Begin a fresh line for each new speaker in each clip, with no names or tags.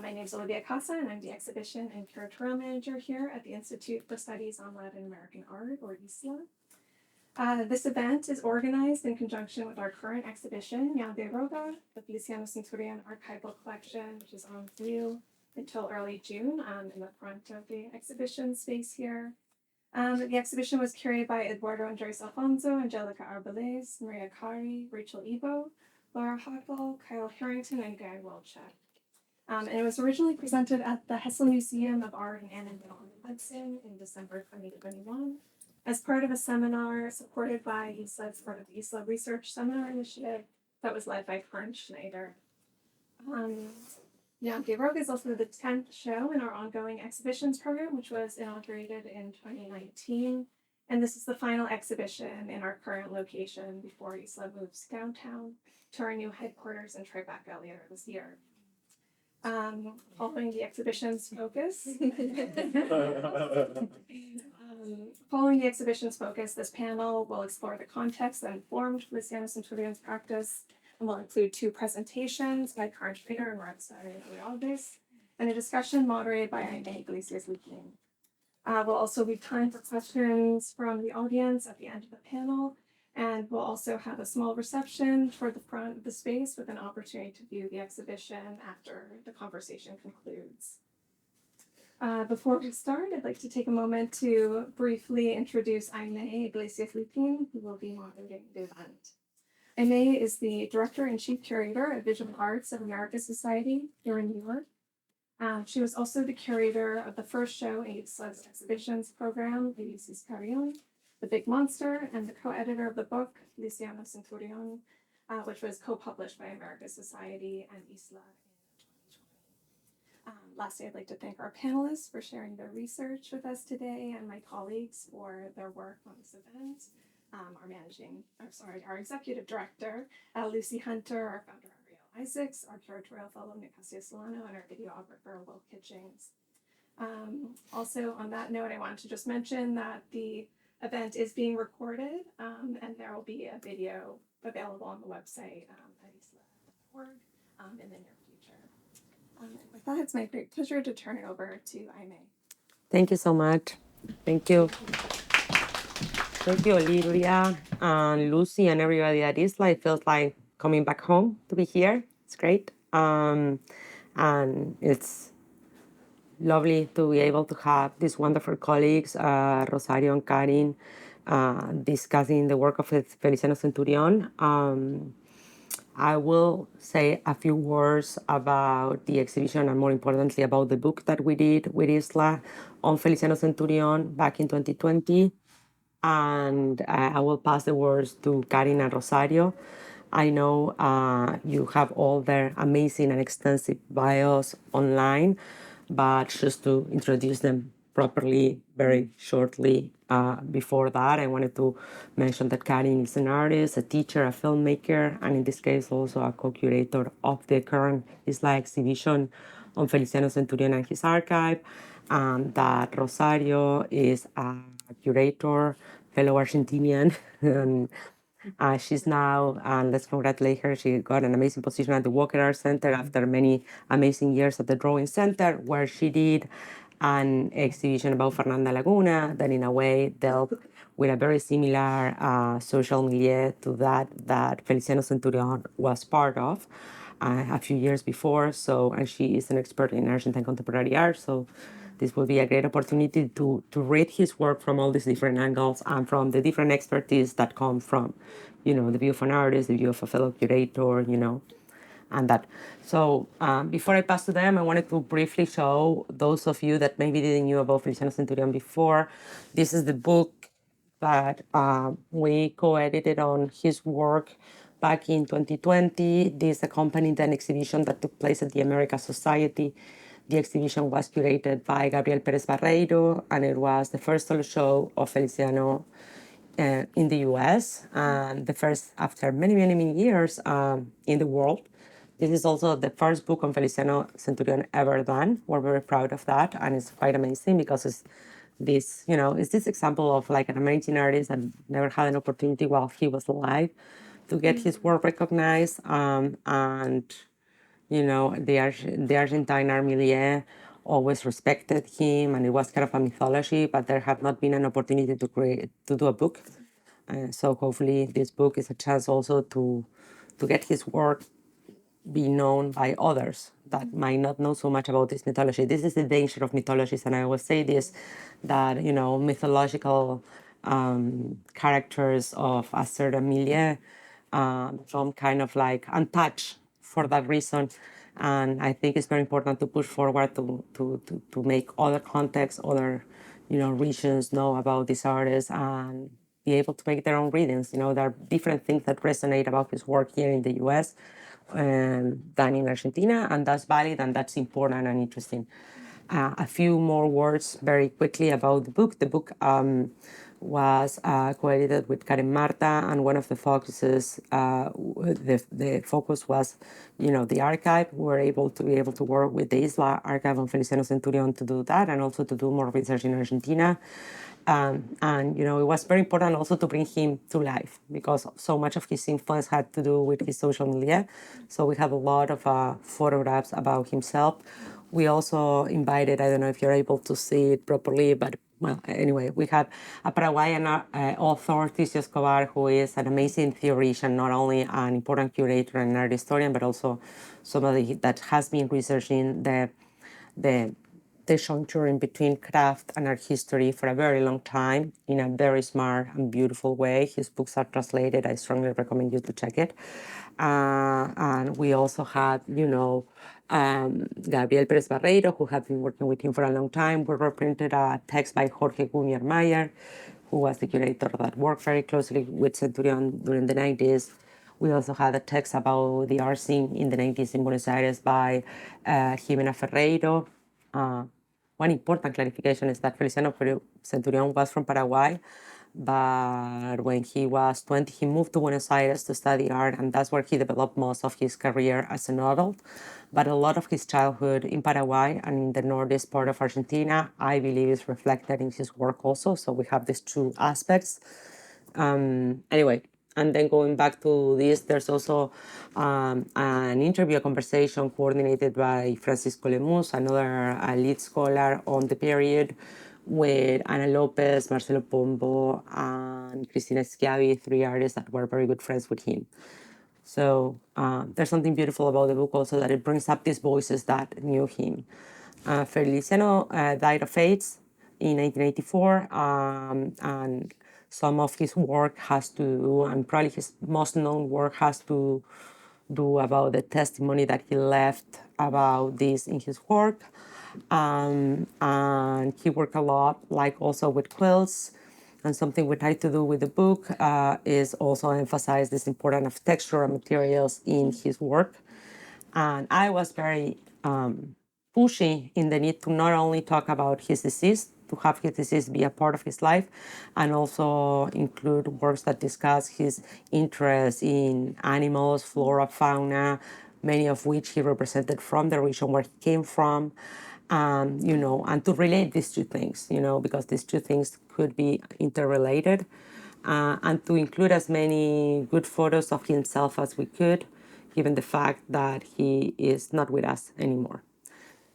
My name is Olivia Casa, and I'm the Exhibition and Curatorial Manager here at the Institute for Studies on Latin American Art, or ISLAA. This event is organized in conjunction with our current exhibition, Ñande Róga, the Feliciano Centurión Archival Collection, which is on view until early June in the front of the exhibition space here. The exhibition was curated by Eduardo Andres Alfonso, Angelica Arbeles, Maria Kari, Rachel Ebo, Laura Hockel, Kyle Harrington, and Guy Welchek. And it was originally presented at the Hessel Museum of Art in Annandale on Hudson in December 2021 as part of a seminar supported by ISLAA as part of the ISLAA Research Seminar Initiative that was led by K.ari.n Schneider. Ñande Róga is also the 10th show in our ongoing exhibitions program, which was inaugurated in 2019. And this is the final exhibition in our current location before ISLAA moves downtown to our new headquarters in Tribeca later this year. Following the exhibition's focus, this panel will explore the context that informed Feliciano Centurion's practice and will include 2 presentations by K.ari.n Schneider and Rosario Güiraldes, and a discussion moderated by Aimé Iglesias Lukin. We'll also leave time for questions from the audience at the end of the panel, and we'll also have a small reception toward the front of the space with an opportunity to view the exhibition after the conversation concludes. Before we start, I'd like to take a moment to briefly introduce Aimé Iglesias Lukin, who will be moderating the event. Aimé is the Director and Chief Curator of Visual Arts of America Society here in New York. She was also the curator of the first show in ISLAA's exhibitions program, K.ari.n, The Big Monster, and the co-editor of the book, Feliciano Centurión, which was co-published by America Society and ISLAA in 2020. Lastly, I'd like to thank our panelists for sharing their research with us today and my colleagues for their work on this event. Our executive director, Lucy Hunter, our founder, Ariel Isaacs, our curatorial fellow, Nick Castellano, and our videographer, Will Kitchings. Also, on that note, I wanted to just mention that the event is being recorded, and there will be a video available on the website at ISLAA.org in the near future. With that, it's my great pleasure to turn it over to Aimé.
Thank you so much. Thank you. Thank you, Olivia, and Lucy, and everybody at ISLAA. It feels like coming back home to be here. It's great. And it's lovely to be able to have these wonderful colleagues, Rosario and K.ari.n, discussing the work of Feliciano Centurión. I will say a few words about the exhibition and more importantly about the book that we did with ISLAA on Feliciano Centurión back in 2020. And I will pass the words to K.ari.n and Rosario. I know you have all their amazing and extensive bios online, but just to introduce them properly very shortly before that, I wanted to mention that K.ari.n is an artist, a teacher, a filmmaker, and in this case also a co-curator of the current ISLAA exhibition on Feliciano Centurión and his archive, and that Rosario is a curator, fellow Argentinian, and she's now, and let's congratulate her, she got an amazing position at the Walker Art Center after many amazing years at the Drawing Center, where she did an exhibition about Fernanda Laguna that in a way dealt with a very similar social milieu to that Feliciano Centurión was part of a few years before. So, and she is an expert in Argentine contemporary art, so this will be a great opportunity to read his work from all these different angles and from the different expertise that come from, the view of an artist, the view of a fellow curator, and that. So before I pass to them, I wanted to briefly show those of you that maybe didn't know about Feliciano Centurión before. This is the book that we co-edited on his work back in 2020. This accompanied an exhibition that took place at the America Society. The exhibition was curated by Gabriel Pérez Barreiro, and it was the first solo show of Feliciano in the US, and the first after many, many, many years in the world. This is also the first book on Feliciano Centurión ever done. We're very proud of that, and it's quite amazing because it's this example of like an amazing artist that never had an opportunity while he was alive to get his work recognized, and the Argentine milieu always respected him, and it was kind of a mythology, but there had not been an opportunity to do a book. So hopefully this book is a chance also to get his work be known by others that might not know so much about this mythology. This is the danger of mythologies, and I always say this, that mythological characters of a certain milieu some kind of like untouched for that reason. And I think it's very important to push forward to make other contexts, other regions know about these artists and be able to make their own readings. There are different things that resonate about his work here in the US than in Argentina, and that's valid and that's important and interesting. A few more words very quickly about the book. The book was co-edited with Karen Marta, and one of the focuses, the focus was, the archive. We were able to work with the ISLAA archive on Feliciano Centurión to do that, and also to do more research in Argentina. And it was very important also to bring him to life because so much of his influence had to do with his social media. So we have a lot of photographs about himself. We also invited, I don't know if you're able to see it properly, but well, anyway, we have a Paraguayan author, Ticio Escobar, who is an amazing theoretician, not only an important curator and art historian, but also somebody that has been researching the conjuncture in between craft and art history for a very long time in a very smart and beautiful way. His books are translated. I strongly recommend you to check it. And we also had, Gabriel Perez Barreiro, who had been working with him for a long time. We reprinted a text by Jorge Gumier, who was the curator that worked very closely with Centurión during the 90s. We also had a text about the art scene in the 90s in Buenos Aires by Jimena Ferreiro. One important clarification is that Feliciano Centurión was from Paraguay, but when he was 20, he moved to Buenos Aires to study art, and that's where he developed most of his career as an adult. But a lot of his childhood in Paraguay and in the northeast part of Argentina, I believe, is reflected in his work also. So we have these two aspects. Anyway, and then going back to this, there's also an interview, a conversation coordinated by Francisco Lemus, another lead scholar on the period, with Ana Lopez, Marcelo Pombo, and Cristina Schiavi, three artists that were very good friends with him. So there's something beautiful about the book also, that it brings up these voices that knew him. Feliciano died of AIDS in 1984, and some of his work has to do, and probably his most known work has to do about the testimony that he left about this in his work. And he worked a lot, like also with quilts. And something we try to do with the book is also emphasize this importance of textural materials in his work. And I was very pushy in the need to not only talk about his disease, to have his disease be a part of his life, and also include works that discuss his interest in animals, flora, fauna, many of which he represented from the region where he came from. And to relate these two things, because these two things could be interrelated, and to include as many good photos of himself as we could, given the fact that he is not with us anymore.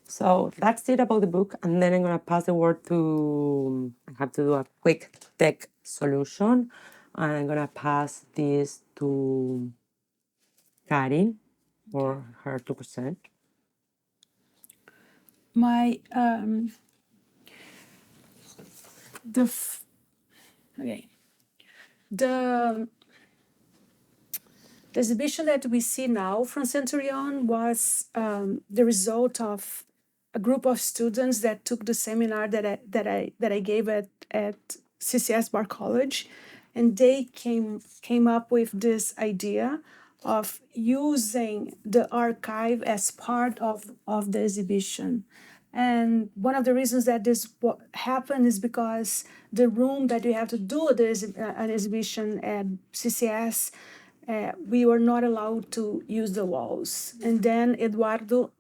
So that's it about the book. And then I'm going to pass the word to, I have to do a quick tech solution. And I'm going to pass this to K.ari.n for her to present.
My the exhibition that we see now from Centurión was the result of a group of students that took the seminar that I gave at CCS Bar College, and they came up with this idea of using the archive as part of the exhibition. And one of the reasons that this happened is because the room that we have to do an exhibition at CCS, we were not allowed to use the walls. And then Eduardo,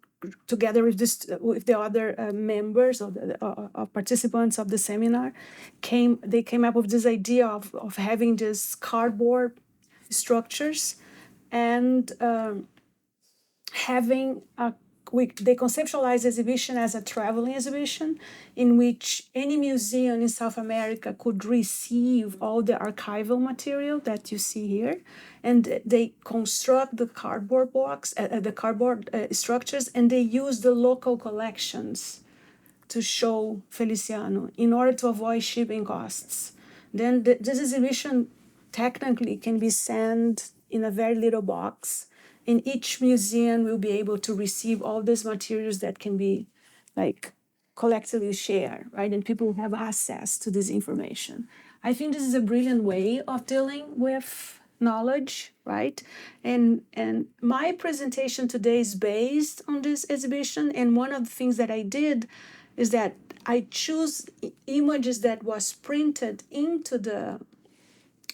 together with the other members of participants of the seminar, came up with this idea of having these cardboard structures and having they conceptualize exhibition as a traveling exhibition in which any museum in South America could receive all the archival material that you see here, and they construct the cardboard box, the cardboard structures, and they use the local collections to show Feliciano in order to avoid shipping costs. Then this exhibition technically can be sent in a very little box, and each museum will be able to receive all these materials that can be like collectively shared, right? And people have access to this information. I think this is a brilliant way of dealing with knowledge, right? And my presentation today is based on this exhibition. And one of the things that I did is that I choose images that was printed into the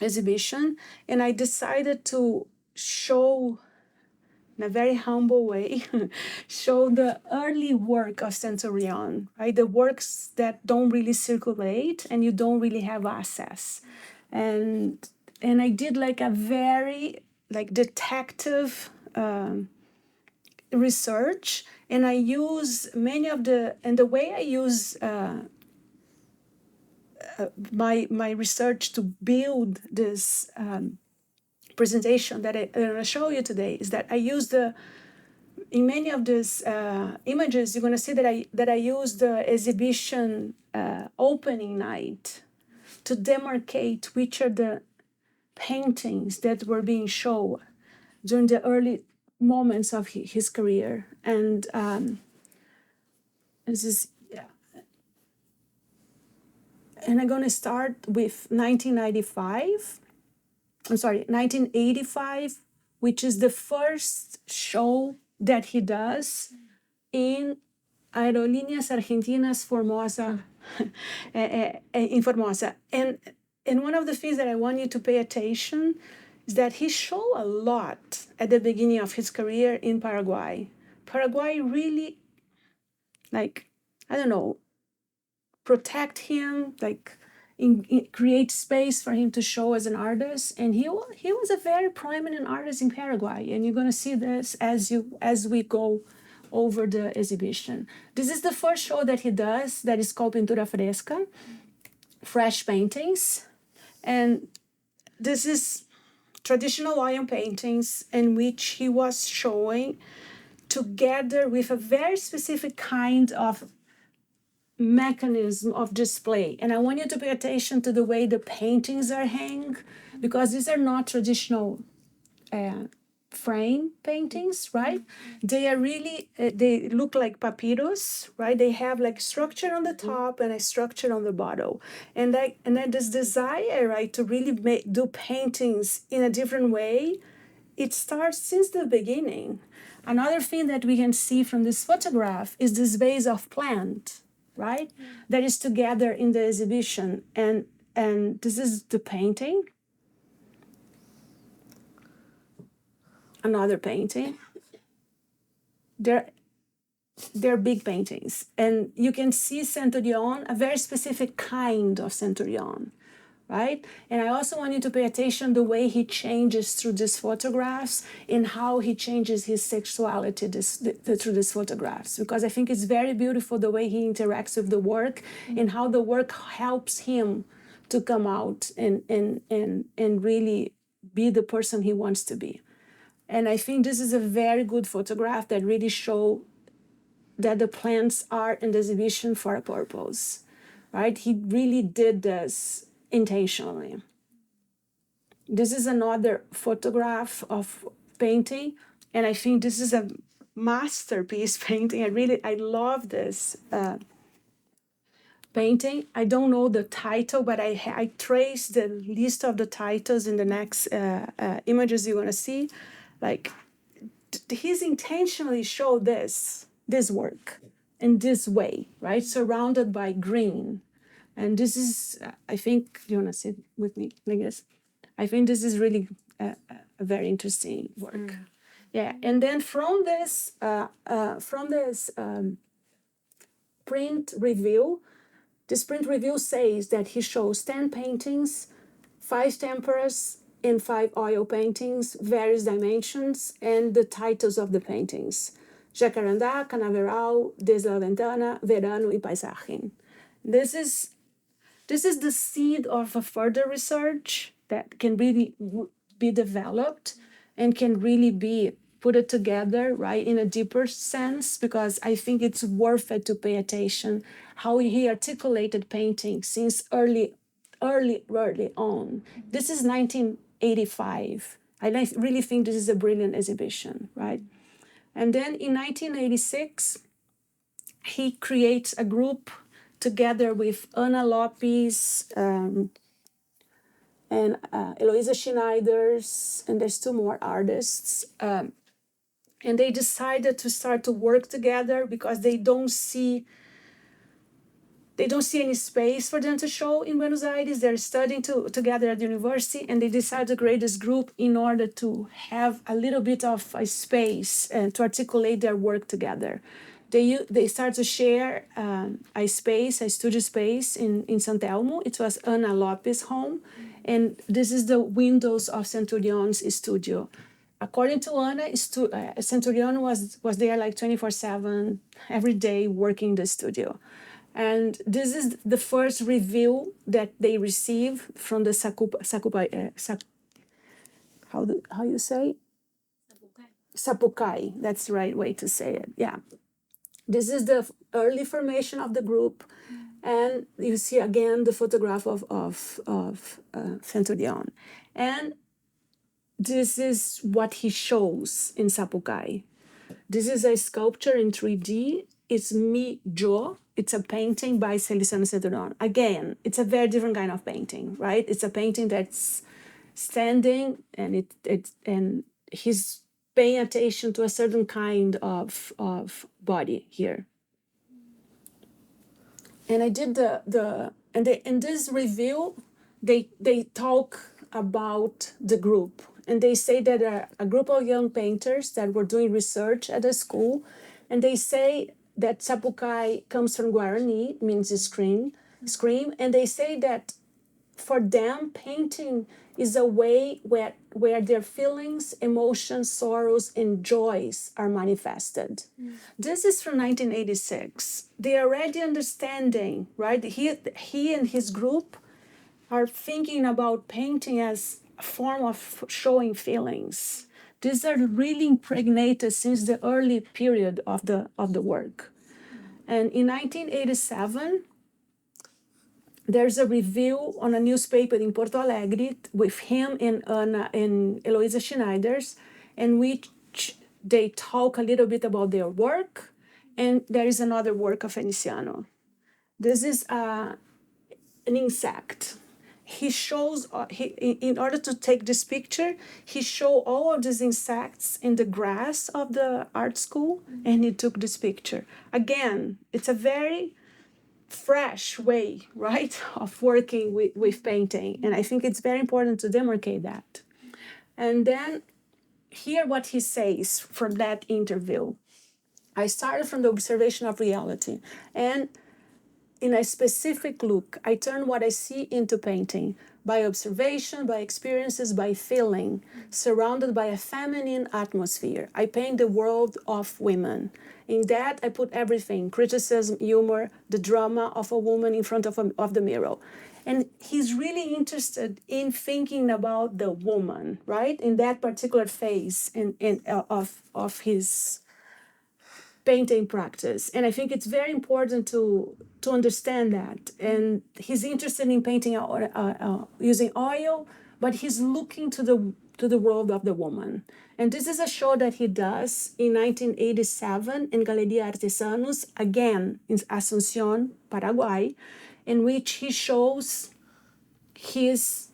exhibition, and I decided to show in a very humble way, show the early work of Centurión, right? The works that don't really circulate and you don't really have access. And I did like a very like detective research, and I use many of the way I use my research to build this presentation that I'm going to show you today is that I use in many of these images, you're going to see that I use the exhibition opening night to demarcate which are the paintings that were being shown during the early moments of his career. And this is, yeah. And I'm going to start with 1985, which is the first show that he does in Aerolíneas Argentinas Formosa, in Formosa. And one of the things that I want you to pay attention is that he showed a lot at the beginning of his career in Paraguay. Paraguay really, like, I don't know, protect him, like create space for him to show as an artist. And he was a very prominent artist in Paraguay. And you're going to see this as we go over the exhibition. This is the first show that he does that is called Pintura Fresca, fresh paintings. And this is traditional oil paintings in which he was showing together with a very specific kind of mechanism of display. And I want you to pay attention to the way the paintings are hung, because these are not traditional frame paintings, right? They are really, they look like papyrus, right? They have like structure on the top and a structure on the bottom. And then this desire, right, to really do paintings in a different way, it starts since the beginning. Another thing that we can see from this photograph is this vase of plant, right? That is together in the exhibition. And this is the painting. Another painting. They're big paintings. And you can see Centurión, a very specific kind of Centurión, right? And I also want you to pay attention the way he changes through these photographs and how he changes his sexuality through these photographs, because I think it's very beautiful the way he interacts with the work and how the work helps him to come out and really be the person he wants to be. And I think this is a very good photograph that really shows that the plants are in the exhibition for a purpose, right? He really did this intentionally. This is another photograph of painting, and I think this is a masterpiece painting. I love this painting. I don't know the title, but I traced the list of the titles in the next images you're gonna see. Like, he's intentionally showed this work in this way, right? Surrounded by green. And this is, I think, you want to sit with me like this? I think this is really a very interesting work. Yeah, and then from this print review, this print review says that he shows 10 paintings, 5 temperas, and 5 oil paintings, various dimensions, and the titles of the paintings. Jacarandá, Canaveral, Desde la Ventana, Verano y Paisaje. This is the seed of a further research that can really be developed and can really be put it together, right, in a deeper sense, because I think it's worth it to pay attention how he articulated painting since early on. This is 1985. I really think this is a brilliant exhibition, right? And then in 1986, he creates a group together with Ana Lopes and Eloisa Schneider, and there's 2 more artists. And they decided to start to work together because they don't see any space for them to show in Buenos Aires. They're studying together at the university, and they decided to create this group in order to have a little bit of a space and to articulate their work together. They started to share a studio space in San Telmo. It was Ana Lopes' home, and this is the windows of Centurion's studio. According to Ana, Centurión was there like 24/7, every day working in the studio. And this is the first review that they receive from the how you say? Sapucai. That's the right way to say it. Yeah. This is the early formation of the group. And you see again the photograph of Centurión. And this is what he shows in Sapucai. This is a sculpture in 3D. It's Mi Yo. It's a painting by Feliciano Centurión. Again, it's a very different kind of painting, right? It's a painting that's standing, and and he's paying attention to a certain kind of body here. And I did in this review, they talk about the group, and they say that a group of young painters that were doing research at the school, and they say that Sapucai comes from Guarani, means scream, and they say that for them, painting is a way where their feelings, emotions, sorrows, and joys are manifested. This is from 1986. They are already understanding, right? He and his group are thinking about painting as a form of showing feelings. These are really impregnated since the early period of the work. And in 1987, there's a review on a newspaper in Porto Alegre with him and Ana and Eloisa Schneider, in which they talk a little bit about their work, and there is another work of Feliciano. This is an insect. He shows, in order to take this picture, he showed all of these insects in the grass of the art school, and he took this picture. Again, it's a very fresh way, right, of working with painting. And I think it's very important to demarcate that. And then hear what he says from that interview. I started from the observation of reality. And in a specific look, I turn what I see into painting by observation, by experiences, by feeling, surrounded by a feminine atmosphere. I paint the world of women. In that, I put everything: criticism, humor, the drama of a woman in front of the mirror. And he's really interested in thinking about the woman, right? In that particular phase of his painting practice. And I think it's very important to understand that. And he's interested in painting using oil, but he's looking to the world of the woman. And this is a show that he does in 1987 in Galeria Artesanos, again in Asunción, Paraguay, in which he shows his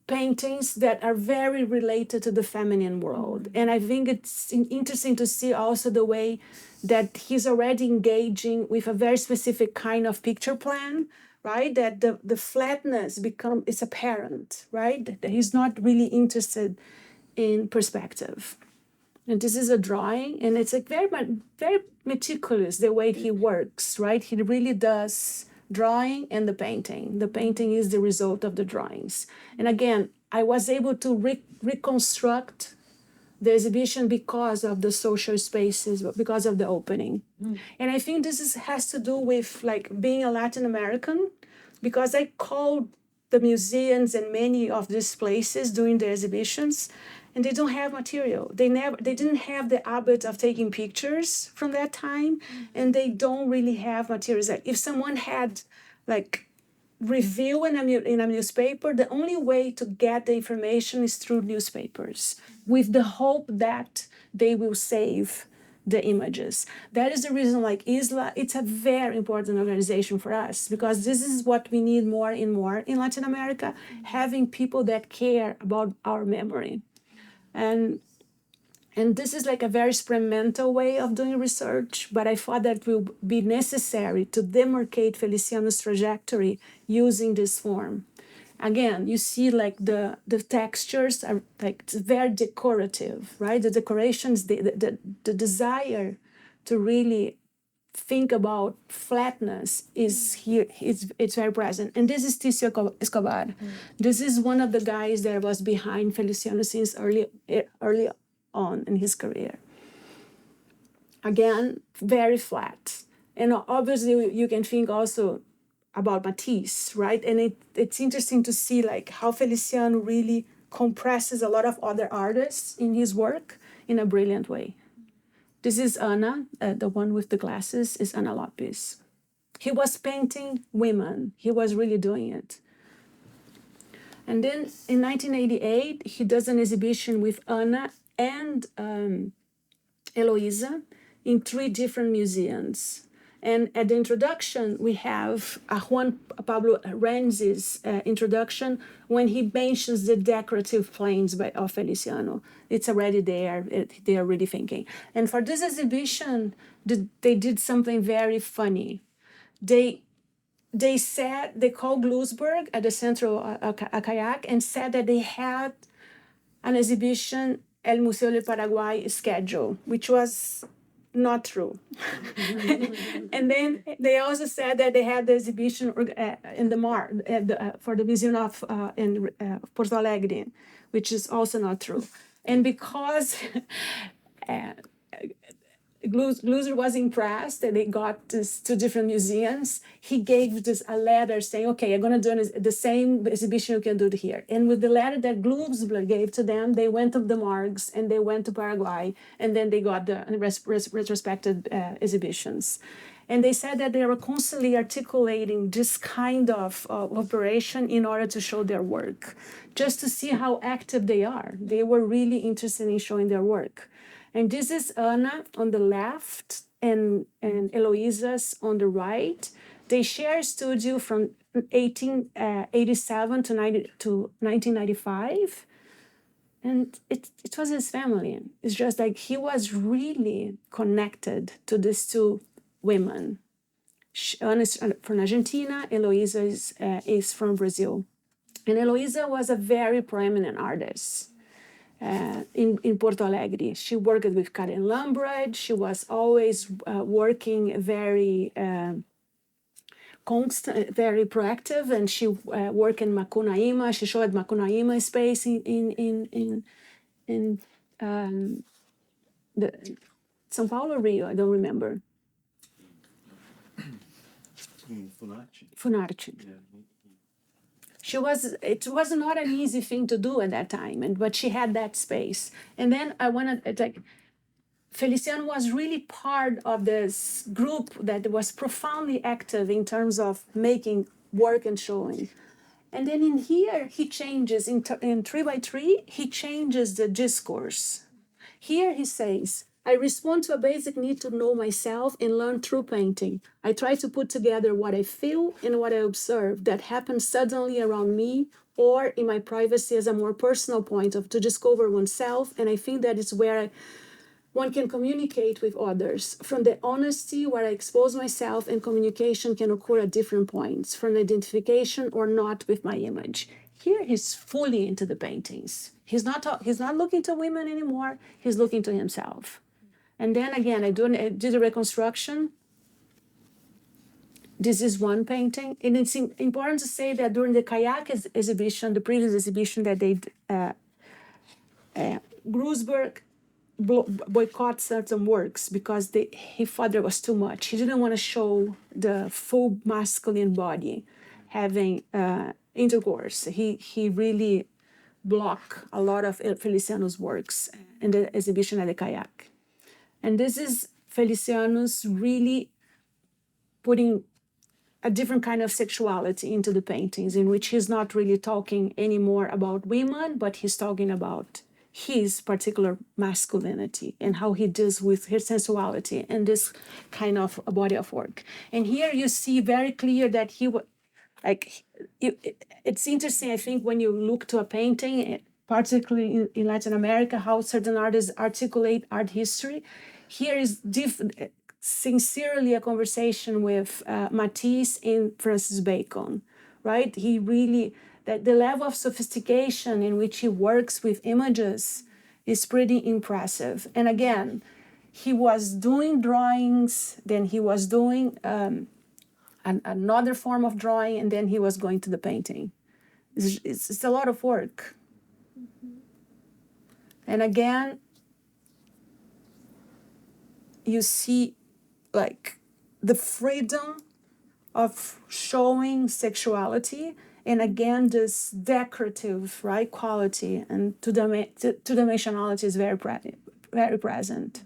paintings that are very related to the feminine world. And I think it's interesting to see also the way that he's already engaging with a very specific kind of picture plan, right? That the flatness is apparent, right? That he's not really interested in perspective. And this is a drawing, and it's like very meticulous the way he works, right? He really does drawing and the painting. The painting is the result of the drawings. And again, I was able to reconstruct the exhibition because of the social spaces, because of the opening. And I think has to do with like being a Latin American, because I called the museums and many of these places during the exhibitions, and they don't have material. They didn't have the habit of taking pictures from that time, and they don't really have materials. Like if someone had like review in a newspaper, the only way to get the information is through newspapers, with the hope that they will save the images. That is the reason, like ISLAA, it's a very important organization for us, because this is what we need more and more in Latin America, having people that care about our memory. And this is like a very experimental way of doing research, but I thought that will be necessary to demarcate Feliciano's trajectory using this form. Again, you see like the textures are like it's very decorative, right? The decorations, the desire to really think about flatness is here, it's very present. And this is Ticio Escobar. This is one of the guys that was behind Feliciano since early on in his career. Again, very flat. And obviously you can think also about Matisse, right? And it's interesting to see like how Feliciano really compresses a lot of other artists in his work in a brilliant way. This is Ana, the one with the glasses is Ana Lopes. He was painting women. He was really doing it. And then in 1988, he does an exhibition with Ana and Eloisa in 3 different museums. And at the introduction, we have Juan Pablo Renz's introduction when he mentions the decorative planes of Feliciano. It's already there. They are really thinking. And for this exhibition, they did something very funny. They called Glusberg at the Centro Kayak and said that they had an exhibition El Museo del Paraguay schedule, which was not true. And then they also said that they had the exhibition in the MAR for the Museum of in Porto Alegre, which is also not true. And because Gluser was impressed that they got these 2 different museums, he gave a letter saying, okay, I'm going to do the same exhibition you can do here. And with the letter that Gluser gave to them, they went to the Margs and they went to Paraguay, and then they got the retrospective exhibitions. And they said that they were constantly articulating this kind of operation in order to show their work, just to see how active they are. They were really interested in showing their work. And this is Ana on the left and Eloisa's on the right. They share a studio from 1887 to 1995. And it was his family. It's just like he was really connected to these 2 women. Ana is from Argentina, Eloisa is from Brazil. And Eloisa was a very prominent artist. In Porto Alegre. She worked with Karen Lambridge. She was always working very constant, very proactive, and she worked in Macunaíma. She showed Macunaíma space in the São Paulo or Rio, I don't remember. Funarte. Yeah. It was not an easy thing to do at that time, but she had that space. And then Feliciano was really part of this group that was profoundly active in terms of making work and showing. And then in here, he changes, in 3x3, he changes the discourse. Here he says, I respond to a basic need to know myself and learn through painting. I try to put together what I feel and what I observe that happens suddenly around me or in my privacy as a more personal point to discover oneself. And I think that is where one can communicate with others. From the honesty where I expose myself, and communication can occur at different points, from identification or not with my image. Here he's fully into the paintings. He's not looking to women anymore. He's looking to himself. And then again, I did a reconstruction. This is one painting, and it's important to say that during the kayak exhibition, the previous exhibition that they Grusberg boycotted certain works because he thought there was too much. He didn't want to show the full masculine body having intercourse. He really blocked a lot of Feliciano's works in the exhibition at the kayak. And this is Feliciano's really putting a different kind of sexuality into the paintings, in which he's not really talking anymore about women, but he's talking about his particular masculinity and how he deals with his sensuality and this kind of a body of work. And here you see very clear that it's interesting, I think, when you look to a painting, particularly in Latin America, how certain artists articulate art history. Here is sincerely a conversation with Matisse and Francis Bacon, right? He really, the level of sophistication in which he works with images is pretty impressive. And again, he was doing drawings, then he was doing another form of drawing, and then he was going to the painting. It's a lot of work. And again, you see like the freedom of showing sexuality, and again this decorative, right, quality and two-dimensionality is very present.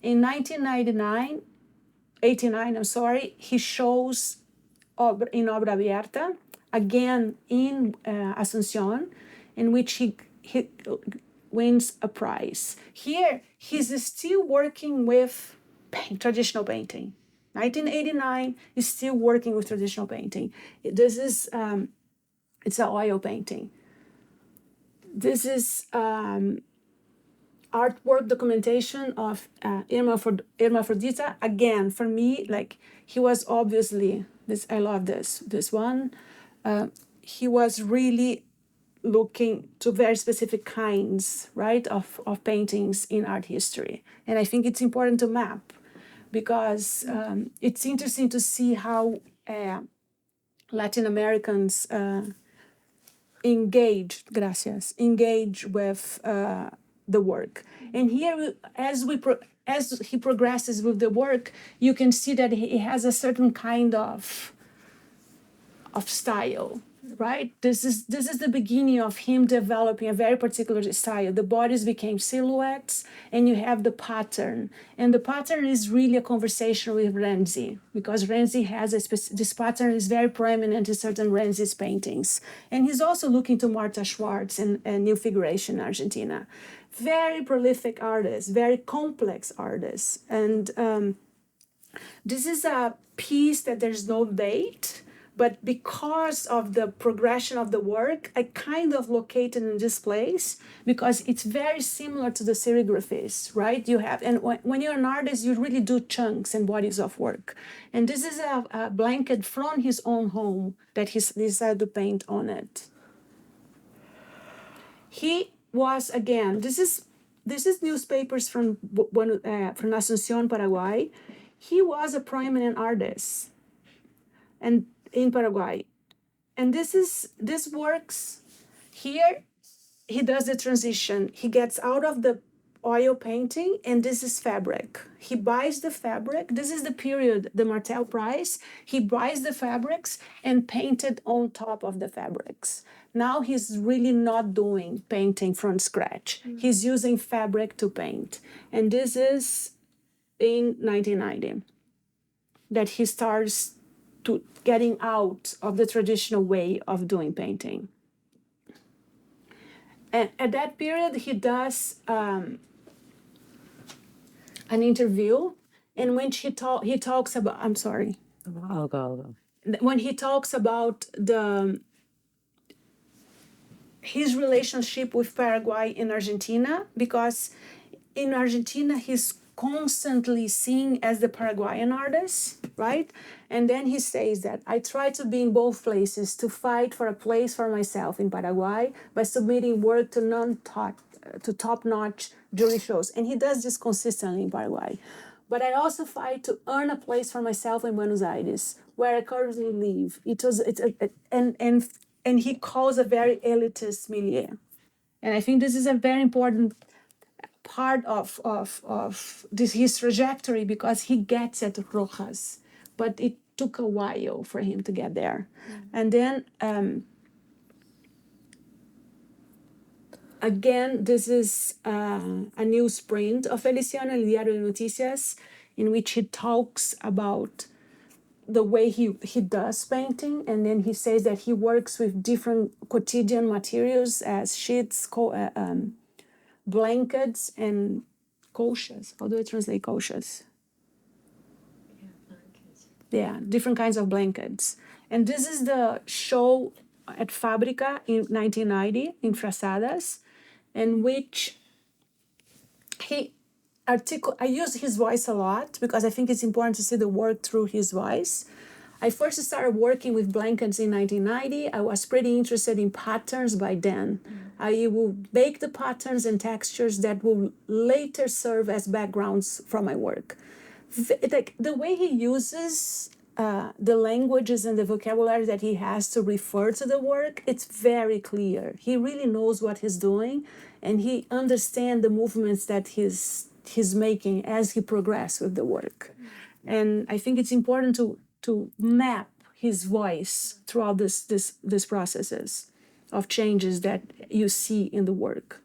In 1989, he shows in Obra Abierta, again in Asunción, in which he wins a prize. Here, he's still working with traditional painting. 1989, he's still working with traditional painting. This is, it's an oil painting. This is artwork documentation of Hermaphrodita. Again, for me, like, he was obviously, I love this one. He was really looking to very specific kinds, right, of paintings in art history. And I think it's important to map, because it's interesting to see how Latin Americans engage with the work. And here, as he progresses with the work, you can see that he has a certain kind of style, right? This is the beginning of him developing a very particular style. The bodies became silhouettes, and you have the pattern. And the pattern is really a conversation with Renzi, because Renzi has this pattern is very prominent in certain Renzi's paintings. And he's also looking to Marta Schwartz and New Figuration in Argentina. Very prolific artists, very complex artists. And this is a piece that there's no date, but because of the progression of the work, I kind of located in this place because it's very similar to the serigraphies, right? You have, and when you're an artist, you really do chunks and bodies of work. And this is a blanket from his own home that he decided to paint on it. He was, again, this is newspapers from Asunción, Paraguay. He was a prominent artist, and in Paraguay. And this works here. He does the transition. He gets out of the oil painting, and this is fabric. He buys the fabric. This is the period, the Martel price. He buys the fabrics and painted on top of the fabrics. Now he's really not doing painting from scratch. He's using fabric to paint. And this is in 1990 that he starts to getting out of the traditional way of doing painting. And at that period, he does an interview in which he talks about, I'm sorry.
I'll go.
When he talks about his relationship with Paraguay and Argentina, because in Argentina, he's constantly seen as the Paraguayan artist, right? And then he says that I try to be in both places to fight for a place for myself in Paraguay by submitting work to top-notch jury shows. And he does this consistently in Paraguay. but I also fight to earn a place for myself in Buenos Aires, where I currently live. And he calls a very elitist milieu. And I think this is a very important part of this his trajectory, because he gets at Rojas, but it took a while for him to get there. And then again, this is a newsprint of Feliciano, El Diario de Noticias, in which he talks about the way he does painting, and then he says that he works with different quotidian materials as sheets, blankets, and colchas. How do I translate colchas? Yeah, different kinds of blankets. And this is the show at Fábrica in 1990 in Frazadas, in which I use his voice a lot because I think it's important to see the work through his voice. I first started working with blankets in 1990. I was pretty interested in patterns by then. I will make the patterns and textures that will later serve as backgrounds for my work. Like the way he uses the languages and the vocabulary that he has to refer to the work, it's very clear. He really knows what he's doing, and he understands the movements that he's making as he progresses with the work. And I think it's important to map his voice throughout this processes of changes that you see in the work.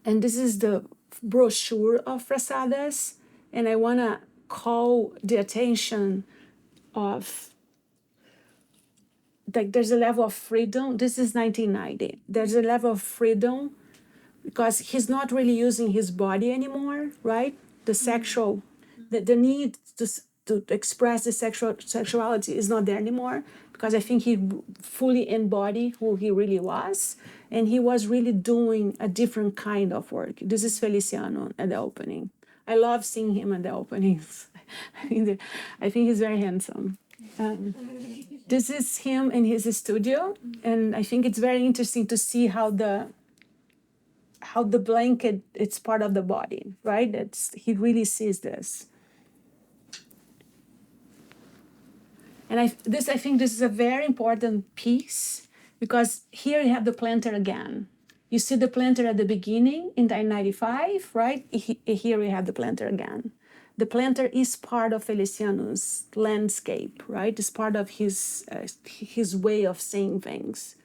And this is the brochure of Frazadas, and I want to call the attention of, like, there's a level of freedom. This is 1990. There's a level of freedom because he's not really using his body anymore, right? The sexual, the need to express the sexuality is not there anymore, because I think he fully embodied who he really was, and he was really doing a different kind of work. This is Feliciano at the opening. I love seeing him at the openings. I think he's very handsome. This is him in his studio, and I think it's very interesting to see how the blanket, it's part of the body, right? He really sees this. And I think this is a very important piece, because here you have the planter again. You see the planter at the beginning in 1995, right? Here we have the planter again. The planter is part of Feliciano's landscape, right? It's part of his way of seeing things.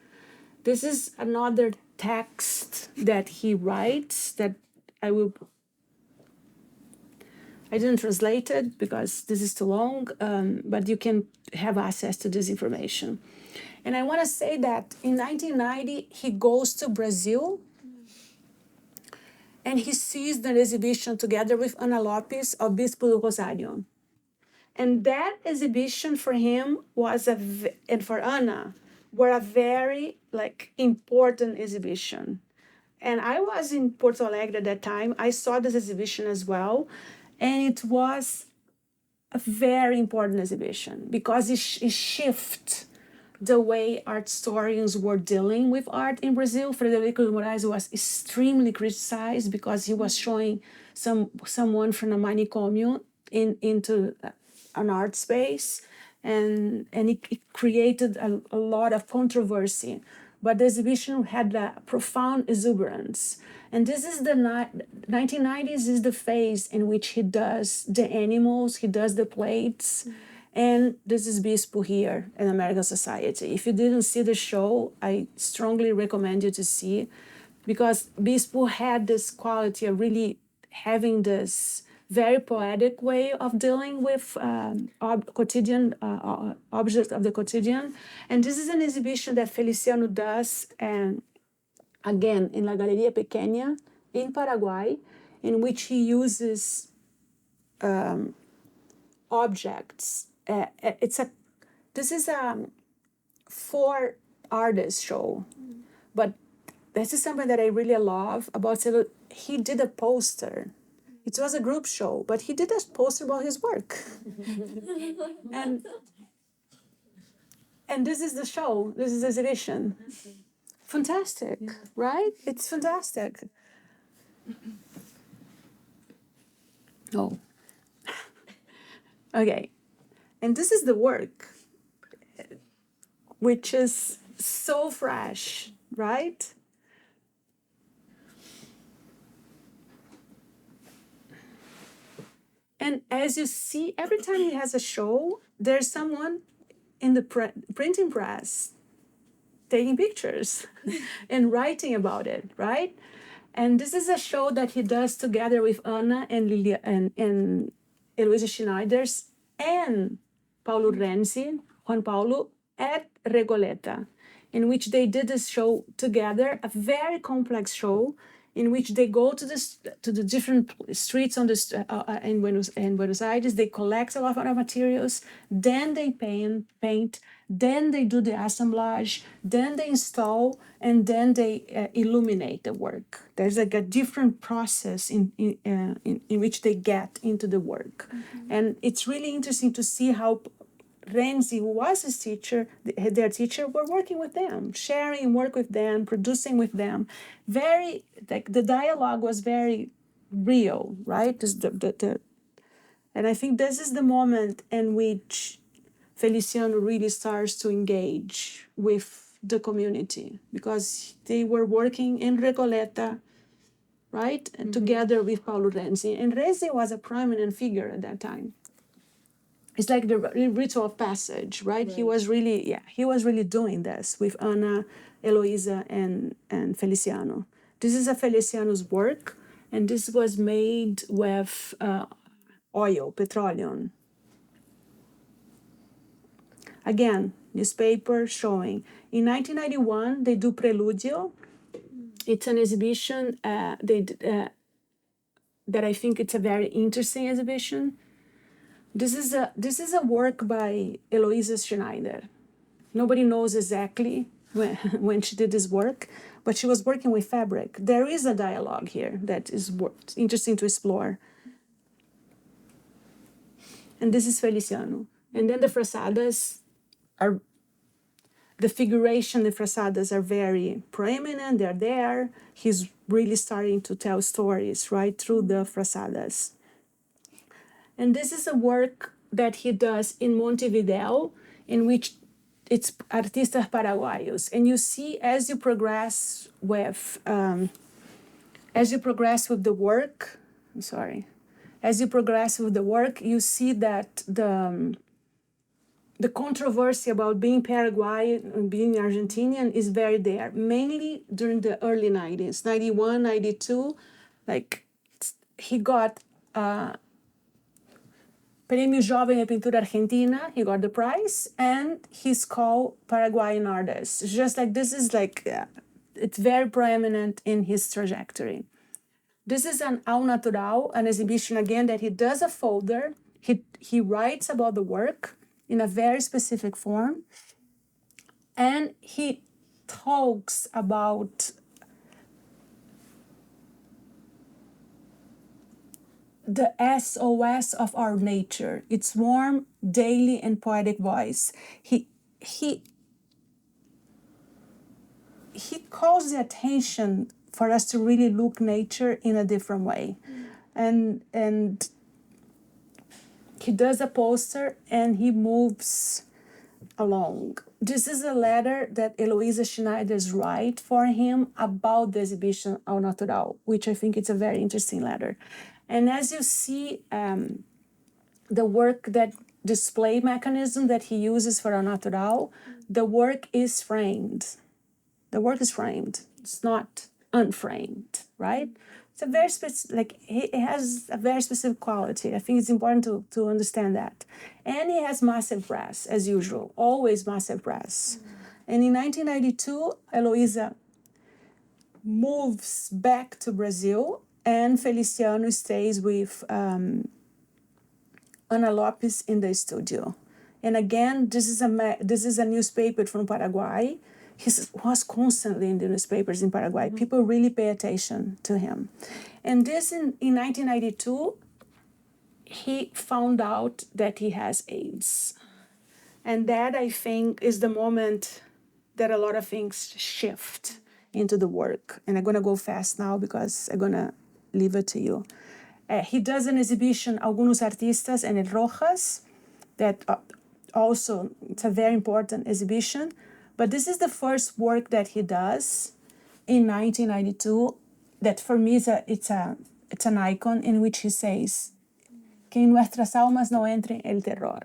This is another text that he writes that I didn't translate it because this is too long, but you can have access to this information. And I want to say that in 1990, he goes to Brazil, and he sees the exhibition together with Ana Lopes of Bispo do Rosario. And that exhibition for him and for Ana, were a very important exhibition. And I was in Porto Alegre at that time. I saw this exhibition as well. And it was a very important exhibition because it shifted the way art historians were dealing with art in Brazil. Frederico de Moraes was extremely criticized because he was showing someone from a manicomio into an art space, and it created a lot of controversy. But the exhibition had a profound exuberance. And this is the 1990s is the phase in which he does the animals, he does the plates. And this is Bispo here in American Society. If you didn't see the show, I strongly recommend you to see, because Bispo had this quality of really having this very poetic way of dealing with quotidian objects of the quotidian. And this is an exhibition that Feliciano does, and again, in La Galeria Pequeña in Paraguay, in which he uses objects. This is a 4 artist show, but this is something that I really love about Celo. He did a poster. It was a group show, but he did a poster about his work. and this is the show. This is the exhibition. Fantastic, right? It's fantastic. Oh, okay. And this is the work, which is so fresh, right? And as you see, every time he has a show, there's someone in the printing press taking pictures and writing about it, right? And this is a show that he does together with Anna and Lilia and Eloisa Schneiders and Paulo Renzi, Juan Paulo, at Regoleta, in which they did this show together, a very complex show in which they go to the different streets on in Buenos Aires. They collect a lot of materials, then they paint, then they do the assemblage, then they install, and then they illuminate the work. There's like a different process in which they get into the work. And it's really interesting to see how Renzi, who was his teacher, their teacher, were working with them, sharing work with them, producing with them. Very, like the dialogue was very real, right? And I think this is the moment in which Feliciano really starts to engage with the community, because they were working in Recoleta, right? And together with Paulo Renzi. And Renzi was a prominent figure at that time. It's like the ritual of passage, right? He was really doing this with Ana, Eloisa, and Feliciano. This is a Feliciano's work, and this was made with oil, petroleum. Again, newspaper showing. In 1991, they do Preludio. It's an exhibition that I think it's a very interesting exhibition. This is a work by Eloisa Schneider. Nobody knows exactly when she did this work, but she was working with fabric. There is a dialogue here that is interesting to explore. And this is Feliciano. And then the frazadas are, the figuration, the frazadas are very prominent, they're there. He's really starting to tell stories right through the frazadas. And this is a work that he does in Montevideo, in which it's artistas paraguayos. And you see, as you progress with the work, you see that the controversy about being Paraguayan and being Argentinian is very there, mainly during the early 90s, 91, 92. Like, he got Prêmio Jovem de Pintura Argentina, he got the prize, and he's called Paraguayan artist. It's just like, this is like, it's very prominent in his trajectory. This is an Au Natural, an exhibition again that he does a folder. He writes about the work in a very specific form, and he talks about the SOS of our nature, its warm, daily, and poetic voice. He calls the attention for us to really look nature in a different way. And he does a poster and he moves along. This is a letter that Eloisa Schneiders write for him about the exhibition Au Natural, which I think it's a very interesting letter. And as you see, the work, that display mechanism that he uses for Au Natural, the work is framed. The work is framed. It's not unframed, right? It's a very specific, like, it has a very specific quality. I think it's important to understand that. And he has massive brass, as usual, always massive brass. And in 1992, Eloisa moves back to Brazil, and Feliciano stays with Ana Lopes in the studio. And again, this is a newspaper from Paraguay. He was constantly in the newspapers in Paraguay. People really pay attention to him. And this in 1992, he found out that he has AIDS. And that, I think, is the moment that a lot of things shift into the work. And I'm gonna go fast now because I'm gonna leave it to you. He does an exhibition, Algunos Artistas en el Rojas, that also, it's a very important exhibition. But this is the first work that he does in 1992 that for me it's an icon in which he says, que en nuestras almas no entre el terror.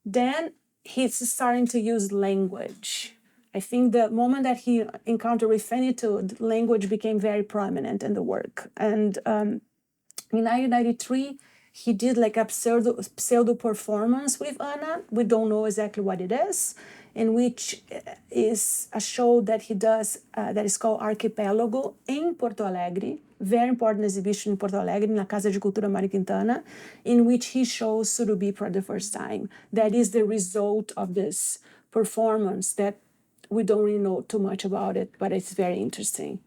Then he's starting to use language. I think the moment that he encountered with finitude, language became very prominent in the work. And in 1993, he did like a pseudo performance with Ana. We don't know exactly what it is, in which is a show that he does that is called Arquipélago in Porto Alegre. Very important exhibition in Porto Alegre, na Casa de Cultura Mário Quintana, in which he shows Surubi for the first time. That is the result of this performance that we don't really know too much about it, but it's very interesting.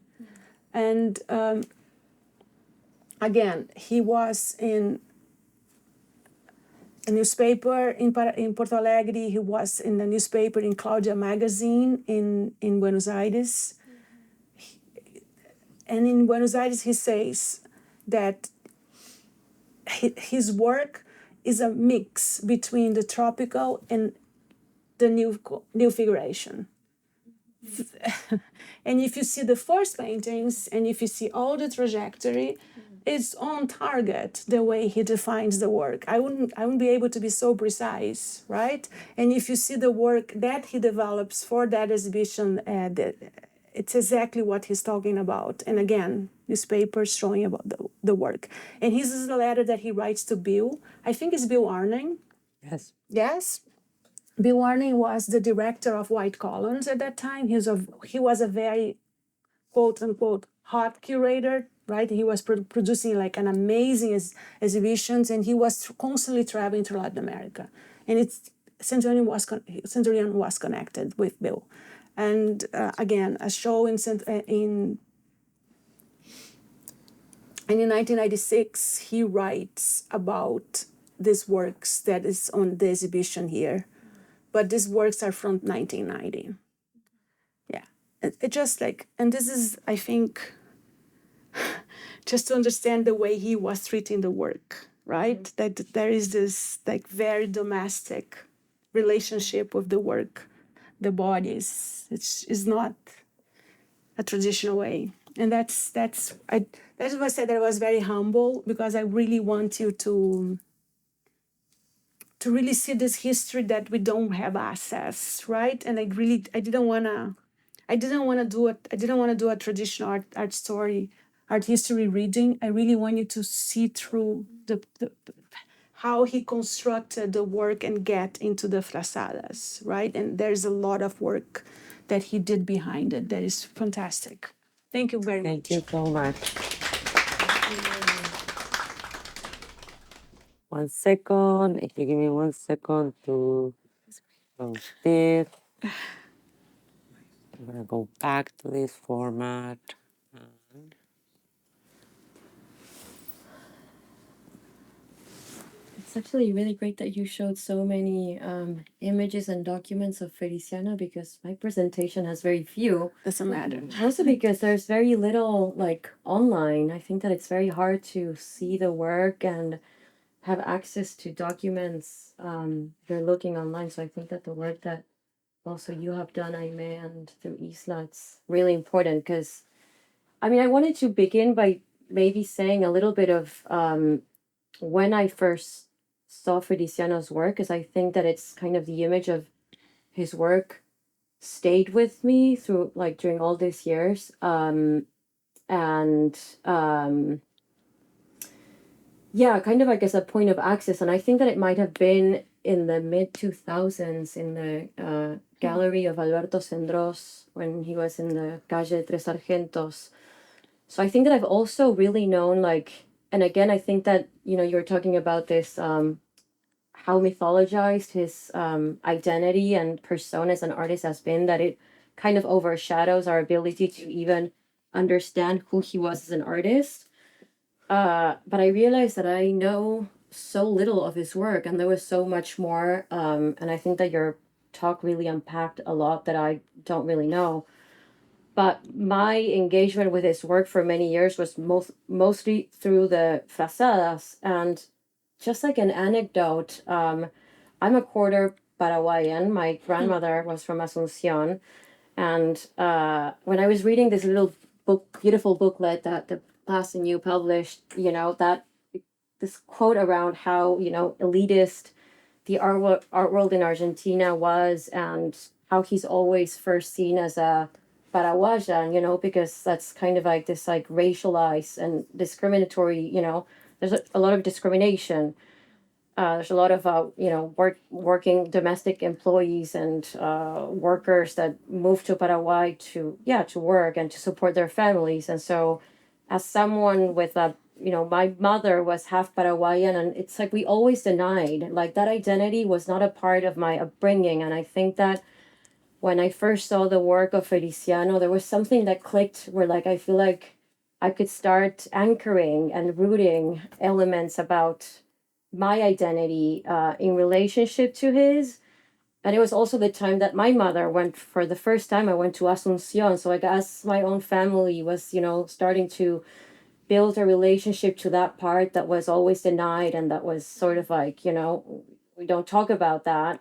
And again, he was in a newspaper in Porto Alegre. He was in a newspaper in Claudia magazine in Buenos Aires. And in Buenos Aires, he says that his work is a mix between the tropical and the new figuration. And if you see the first paintings, and if you see all the trajectory, it's on target the way he defines the work. I wouldn't be able to be so precise, right? And if you see the work that he develops for that exhibition, it's exactly what he's talking about. And again, this paper showing about the work. And this is the letter that he writes to Bill. I think it's Bill Arning.
Yes.
Yes. Bill Arning was the director of White Columns at that time. He was a very, quote unquote, hot curator, right? He was producing like an amazing exhibitions, and he was constantly traveling to Latin America. And Centurión was connected with Bill. And again, a show in 1996, he writes about these works that is on the exhibition here. But these works are from 1990. Yeah, it just like, and this is, I think, just to understand the way he was treating the work, right? That there is this like very domestic relationship with the work, the bodies. It's not a traditional way. And that's why I said that I was very humble, because I really want you to really see this history that we don't have access, right? And I didn't want to do a traditional art history reading. I really want you to see through the how he constructed the work and get into the frazadas, right? And there's a lot of work that he did behind it that is fantastic. Thank you very much.
Thank you so much. 1 second. If you give me 1 second to close this. I'm gonna go back to this format.
It's actually really great that you showed so many images and documents of Feliciano, because my presentation has very few.
Doesn't matter.
Also because there's very little like online. I think that it's very hard to see the work and have access to documents if you're looking online. So I think that the work that also you have done, Aimé, and through ISLAA, it's really important, because I mean, I wanted to begin by maybe saying a little bit of when I first saw Feliciano's work, because I think that it's kind of the image of his work stayed with me through like during all these years. Yeah, kind of I guess a point of access. And I think that it might have been in the mid 2000s in the gallery of Alberto Cendros when he was in the Calle Tres Sargentos. So I think that I've also really known like, and again, I think that, you know, you're talking about this, how mythologized his identity and persona as an artist has been, that it kind of overshadows our ability to even understand who he was as an artist. But I realized that I know so little of his work, and there was so much more. And I think that your talk really unpacked a lot that I don't really know. But my engagement with his work for many years was mostly through the frazadas. And just like an anecdote, I'm a quarter Paraguayan. My grandmother was from Asunción. And when I was reading this little book, beautiful booklet that the class and you published, that this quote around how, elitist the art world in Argentina was, and how he's always first seen as a Paraguayan, because that's kind of like this like racialized and discriminatory, there's a lot of discrimination. There's a lot of working domestic employees and workers that move to Paraguay to work and to support their families. And so, as someone with a my mother was half Paraguayan, and it's like we always denied like that identity was not a part of my upbringing. And I think that when I first saw the work of Feliciano, there was something that clicked where like I feel like I could start anchoring and rooting elements about my identity in relationship to his. And it was also the time that my mother went for the first time. I went to Asunción. So I guess my own family was, starting to build a relationship to that part that was always denied, and that was sort of like, we don't talk about that.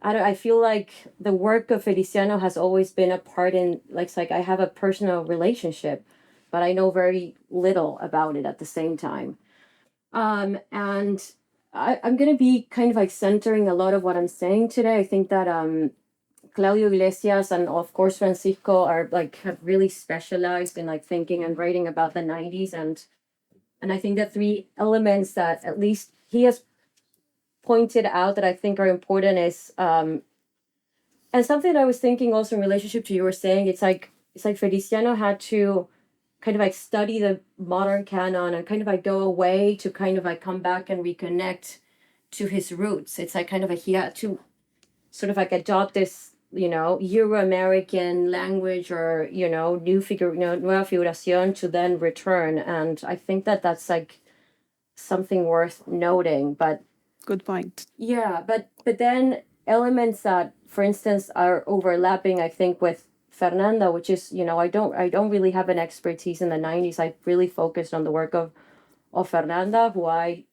I feel like the work of Feliciano has always been a part in, like, it's like I have a personal relationship, but I know very little about it at the same time. And I'm going to be kind of like centering a lot of what I'm saying today. I think that Claudio Iglesias and of course Francisco are like have really specialized in like thinking and writing about the 90s, and I think the three elements that at least he has pointed out that I think are important is and something I was thinking also in relationship to you were saying, it's like Feliciano had to kind of like study the modern canon and kind of like go away to kind of like come back and reconnect to his roots. It's like kind of like he had to sort of like adopt this, Euro-American language or, new figure, nueva figuración to then return. And I think that that's like something worth noting. But
Good point.
yeah, but then elements that, for instance, are overlapping, I think, with Fernanda, which is, I don't really have an expertise in the 90s. I really focused on the work of Fernanda, who I,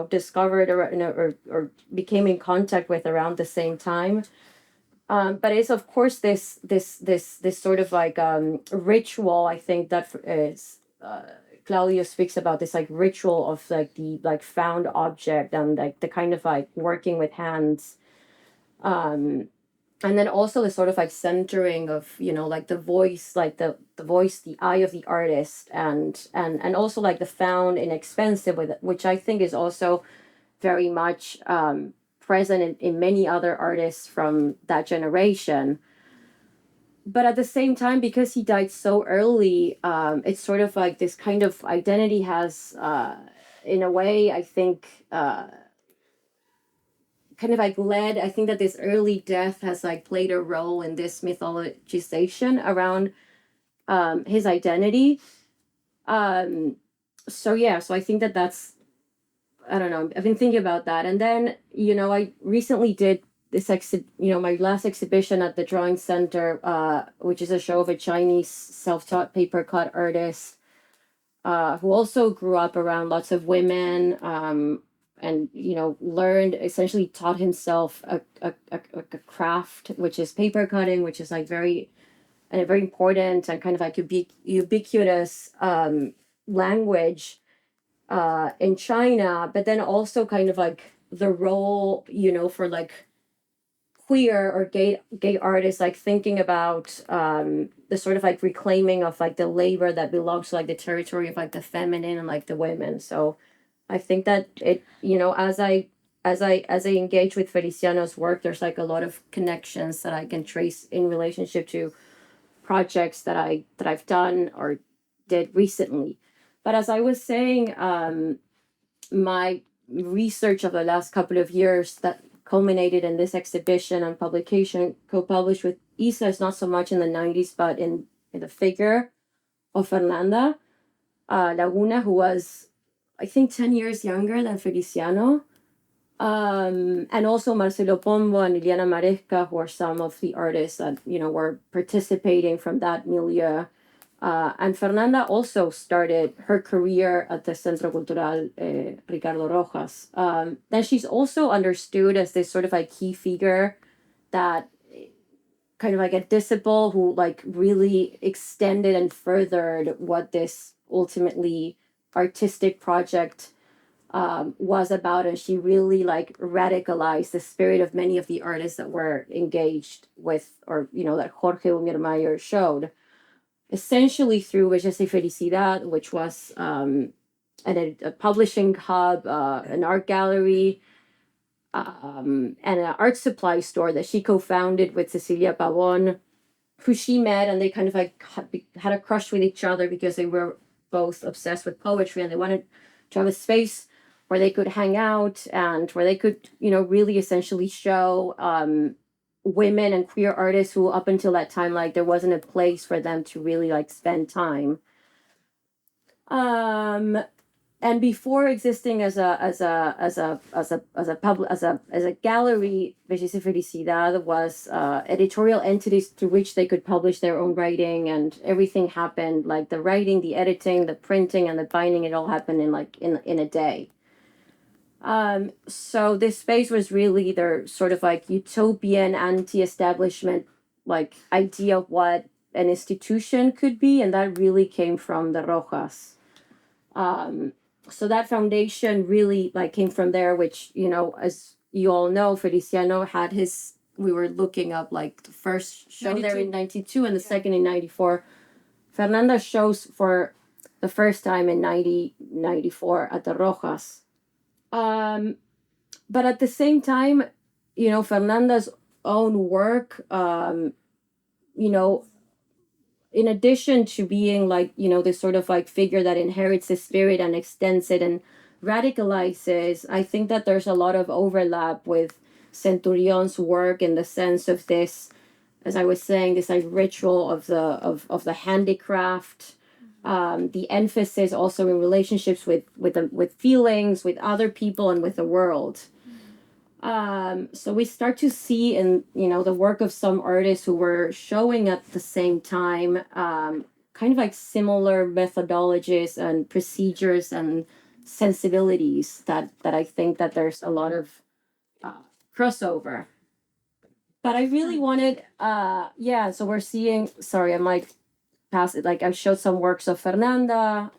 discovered or became in contact with around the same time. But it's of course this sort of like ritual. I think that is Claudio speaks about this like ritual of like the like found object and like the kind of like working with hands. And then also the sort of like centering of like the voice, like the voice, the eye of the artist, and also like the found inexpensive, with which I think is also very much present in many other artists from that generation. But at the same time, because he died so early, it's sort of like this kind of identity has in a way, I think kind of like led, I think that this early death has like played a role in this mythologization around his identity. So I think that that's, I don't know, I've been thinking about that. And then, I recently did this my last exhibition at the Drawing Center, which is a show of a Chinese self-taught paper cut artist who also grew up around lots of women, and learned, essentially taught himself a craft, which is paper cutting, which is like very important and kind of like ubiquitous language in China. But then also kind of like the role, for like queer or gay artists, like thinking about the sort of like reclaiming of like the labor that belongs to like the territory of like the feminine and like the women. So I think that it, as I engage with Feliciano's work, there's like a lot of connections that I can trace in relationship to projects that I've done or did recently. But as I was saying, my research of the last couple of years that culminated in this exhibition and publication co-published with ISLAA is not so much in the 90s, but in the figure of Fernanda Laguna, who was, I think, 10 years younger than Feliciano. And also Marcelo Pombo and Liliana Maresca, who are some of the artists that, were participating from that milieu. And Fernanda also started her career at the Centro Cultural Ricardo Rojas. Then she's also understood as this sort of like key figure that kind of like a disciple who like really extended and furthered what this ultimately artistic project was about, and she really like radicalized the spirit of many of the artists that were engaged with, or that Jorge Ungermeyer showed, essentially through Belleza y Felicidad, which was a publishing hub, an art gallery, and an art supply store that she co-founded with Cecilia Pavon, who she met, and they kind of like had a crush with each other because they were both obsessed with poetry, and they wanted to have a space where they could hang out and where they could, really essentially show women and queer artists who up until that time, like there wasn't a place for them to really like spend time. And before existing as a gallery, Belleza y Felicidad was editorial entities through which they could publish their own writing, and everything happened, like the writing, the editing, the printing, and the binding. It all happened in a day. So this space was really their sort of like utopian anti-establishment like idea of what an institution could be, and that really came from the Rojas. So that foundation really like came from there, which, as you all know, Feliciano had we were looking up like the first show 92. There in 92 and the second in 94. Fernanda shows for the first time in 94 at the Rojas. But at the same time, Fernanda's own work, in addition to being like, this sort of like figure that inherits the spirit and extends it and radicalizes, I think that there's a lot of overlap with Centurion's work in the sense of this, as I was saying, this like ritual of the handicraft, the emphasis also in relationships with feelings, with other people, and with the world. So we start to see in the work of some artists who were showing at the same time kind of like similar methodologies and procedures and sensibilities that I think that there's a lot of crossover. But I really wanted so we're seeing, sorry, I might pass it, like I showed some works of Fernanda.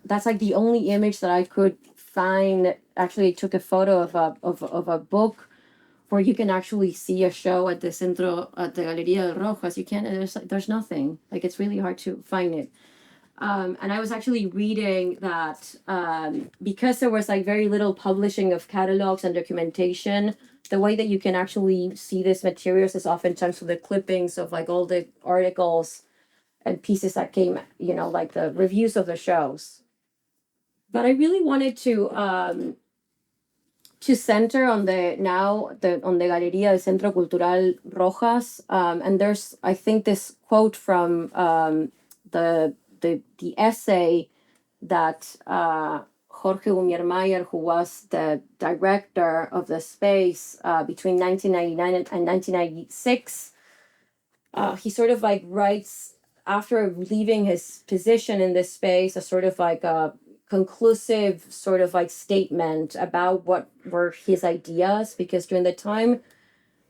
That's like the only image that I could find. Actually, I took a photo of a book where you can actually see a show at the Galería de Rojas. You can't. There's nothing. Like it's really hard to find it. And I was actually reading that because there was like very little publishing of catalogs and documentation, the way that you can actually see these materials is oftentimes with the clippings of like all the articles and pieces that came, like the reviews of the shows. But I really wanted to center on the Galería del Centro Cultural Rojas, and there's, I think, this quote from the essay that Jorge Ungermeyer, who was the director of the space between 1999 and 1996, he sort of like writes, after leaving his position in this space, a sort of like a conclusive sort of like statement about what were his ideas, because during the time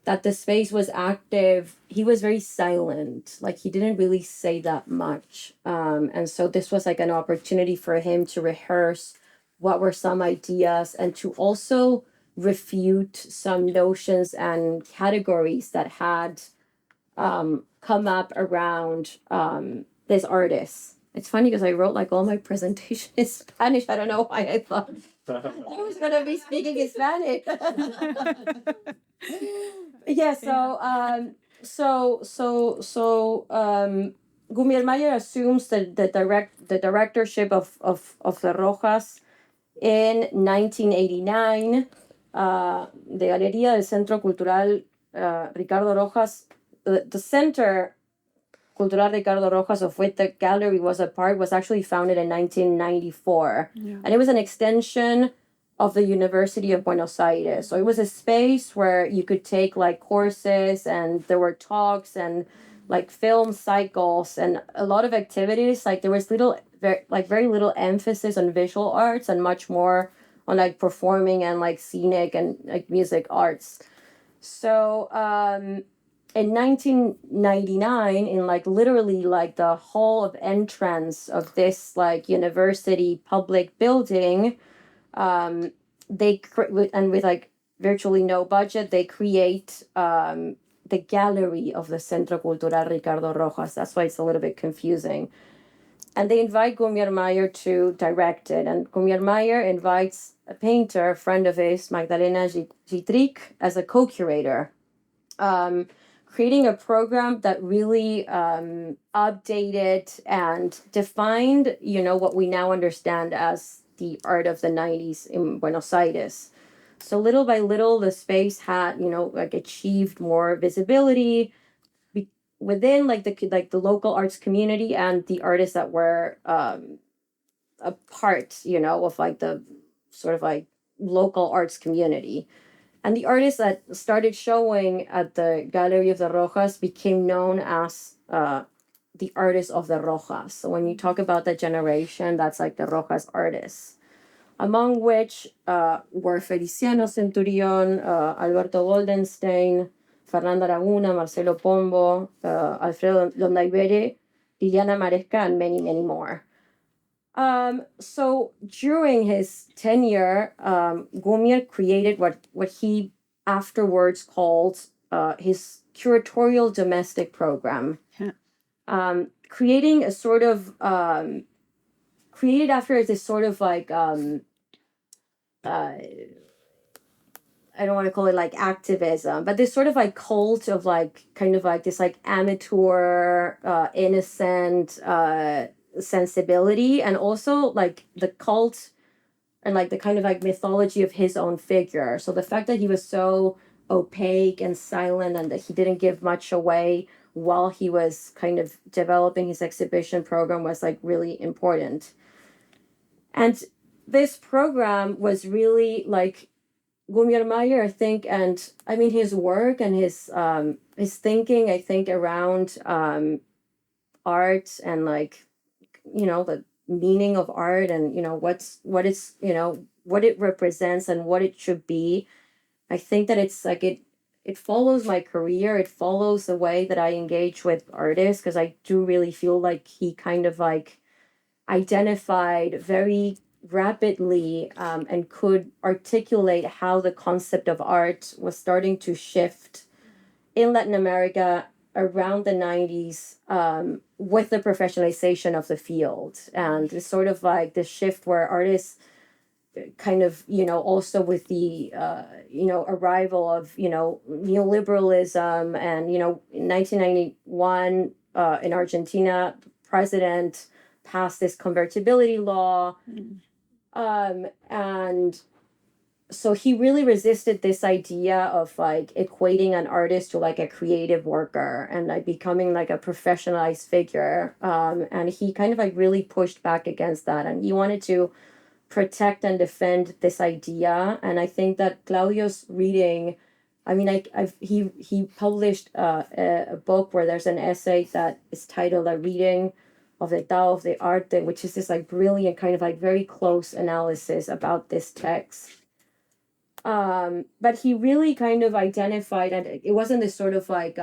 that the space was active, he was very silent. Like he didn't really say that much. And so this was like an opportunity for him to rehearse what were some ideas and to also refute some notions and categories that had come up around this artist. It's funny because I wrote like all my presentation in Spanish. I don't know why I thought I was gonna be speaking in Spanish. Yeah. So Ungermeyer assumes the directorship of the Rojas in 1989. The Galería del Centro Cultural Ricardo Rojas, the Center Cultural Ricardo Rojas, of which the gallery was a part, was actually founded in 1994. Yeah. And it was an extension of the University of Buenos Aires. So it was a space where you could take like courses, and there were talks and like film cycles and a lot of activities. Like there was very little emphasis on visual arts and much more on like performing and like scenic and like music arts. So in 1999, in like literally like the hall of entrance of this like university public building, and with like virtually no budget, they create the gallery of the Centro Cultural Ricardo Rojas. That's why it's a little bit confusing. And they invite Gumiar Mayer to direct it. And Gumiar Mayer invites a painter, a friend of his, Magdalena Gitric, as a co-curator, creating a program that really updated and defined, what we now understand as the art of the 90s in Buenos Aires. So little by little, the space had, like achieved more visibility within like the local arts community and the artists that were a part, of like the sort of like local arts community. And the artists that started showing at the Gallery of the Rojas became known as the artists of the Rojas. So when you talk about that generation, that's like the Rojas artists, among which were Feliciano Centurión, Alberto Goldenstein, Fernanda Laguna, Marcelo Pombo, Alfredo Londaibere, Liliana Maresca, and many, many more. So during his tenure, Gumiar created what he afterwards called his curatorial domestic program, creating a sort of created after this sort of like I don't want to call it like activism, but this sort of like cult of like kind of like this like amateur, innocent sensibility, and also like the cult and like the kind of like mythology of his own figure. So the fact that he was so opaque and silent and that he didn't give much away while he was kind of developing his exhibition program was like really important. And this program was really like Gumiar Mayer, I think, and I mean his work and his thinking, I think, around art and like the meaning of art and what it represents and what it should be. I think that it's like it follows my career. It follows the way that I engage with artists, because I do really feel like he kind of like identified very rapidly and could articulate how the concept of art was starting to shift in Latin America around the 90s with the professionalization of the field, and it's sort of like the shift where artists kind of also with the arrival of neoliberalism, and in 1991 in Argentina, president passed this convertibility law. And so he really resisted this idea of like equating an artist to like a creative worker and like becoming like a professionalized figure. And he kind of like really pushed back against that, and he wanted to protect and defend this idea. And I think that Claudio's reading, I mean, he published a book where there's an essay that is titled "A Reading of the Tao of the Arte," which is this like brilliant kind of like very close analysis about this text. But he really kind of identified, and it wasn't this sort of like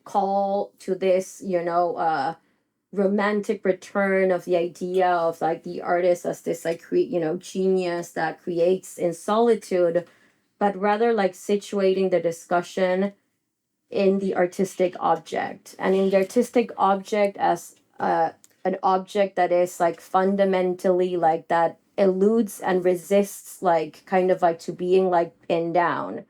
call to this, romantic return of the idea of like the artist as this like genius that creates in solitude, but rather like situating the discussion in the artistic object, and in the artistic object as an object that is like fundamentally like that eludes and resists like kind of like to being like pinned down.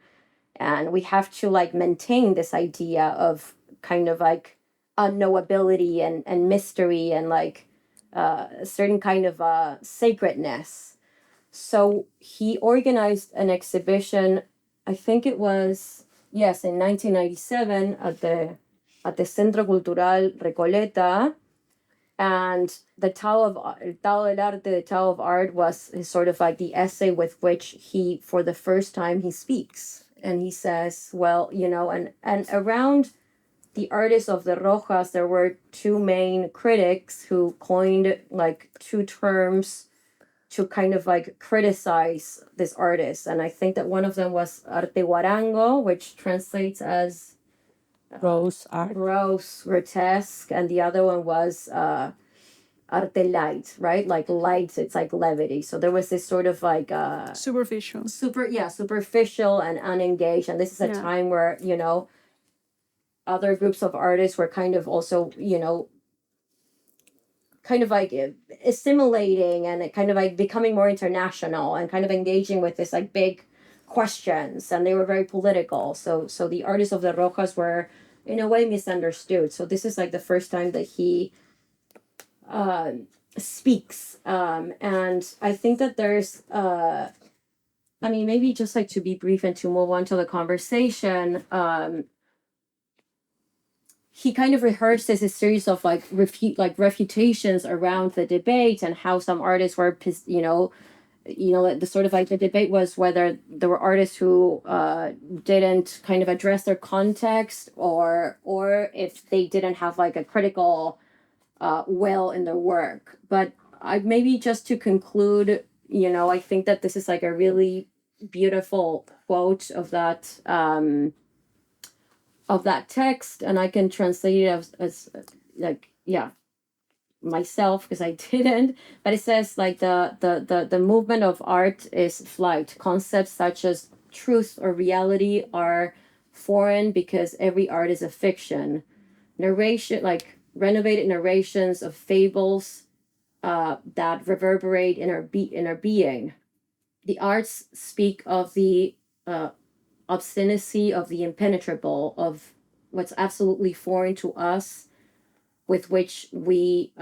And we have to like maintain this idea of kind of like unknowability and mystery and like a certain kind of sacredness. So he organized an exhibition, I think it was, yes, in 1997 at the Centro Cultural Recoleta, And the Tao del Arte, the Tao of Art, was sort of like the essay with which he, for the first time, he speaks. And he says, well, and around the artists of the Rojas, there were two main critics who coined like two terms to kind of like criticize this artist. And I think that one of them was arte guarango, which translates as
Rose art.
gross, grotesque, and the other one was arte light, right? Like light, it's like levity. So there was this sort of like
Superficial.
superficial and unengaged. And this is a
Yeah.
time where, other groups of artists were kind of also, kind of like assimilating and kind of like becoming more international and kind of engaging with this like big questions, and they were very political. So the artists of the Rojas were in a way misunderstood. So this is like the first time that he speaks, and I think that there's maybe just like to be brief and to move on to the conversation, he kind of rehearsed a series of like refutations around the debate and how some artists were the sort of like the debate was whether there were artists who didn't kind of address their context, or if they didn't have like a critical will in their work. But I maybe just to conclude, I think that this is like a really beautiful quote of that text, and I can translate it as like, yeah, myself, because I didn't, but it says like the movement of art is flight. Concepts such as truth or reality are foreign because every art is a fiction. Narration, like renovated narrations of fables that reverberate in our being. The arts speak of the obscenicy of the impenetrable, of what's absolutely foreign to us, with which we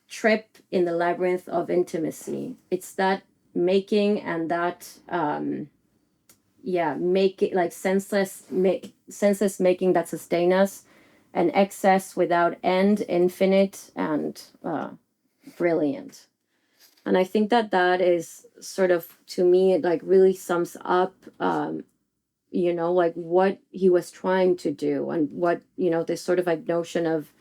trip in the labyrinth of intimacy. It's that making and that make it like senseless making that sustain us, an excess without end, infinite and brilliant. And I think that is sort of, to me, it like really sums up like what he was trying to do, and what, this sort of like notion of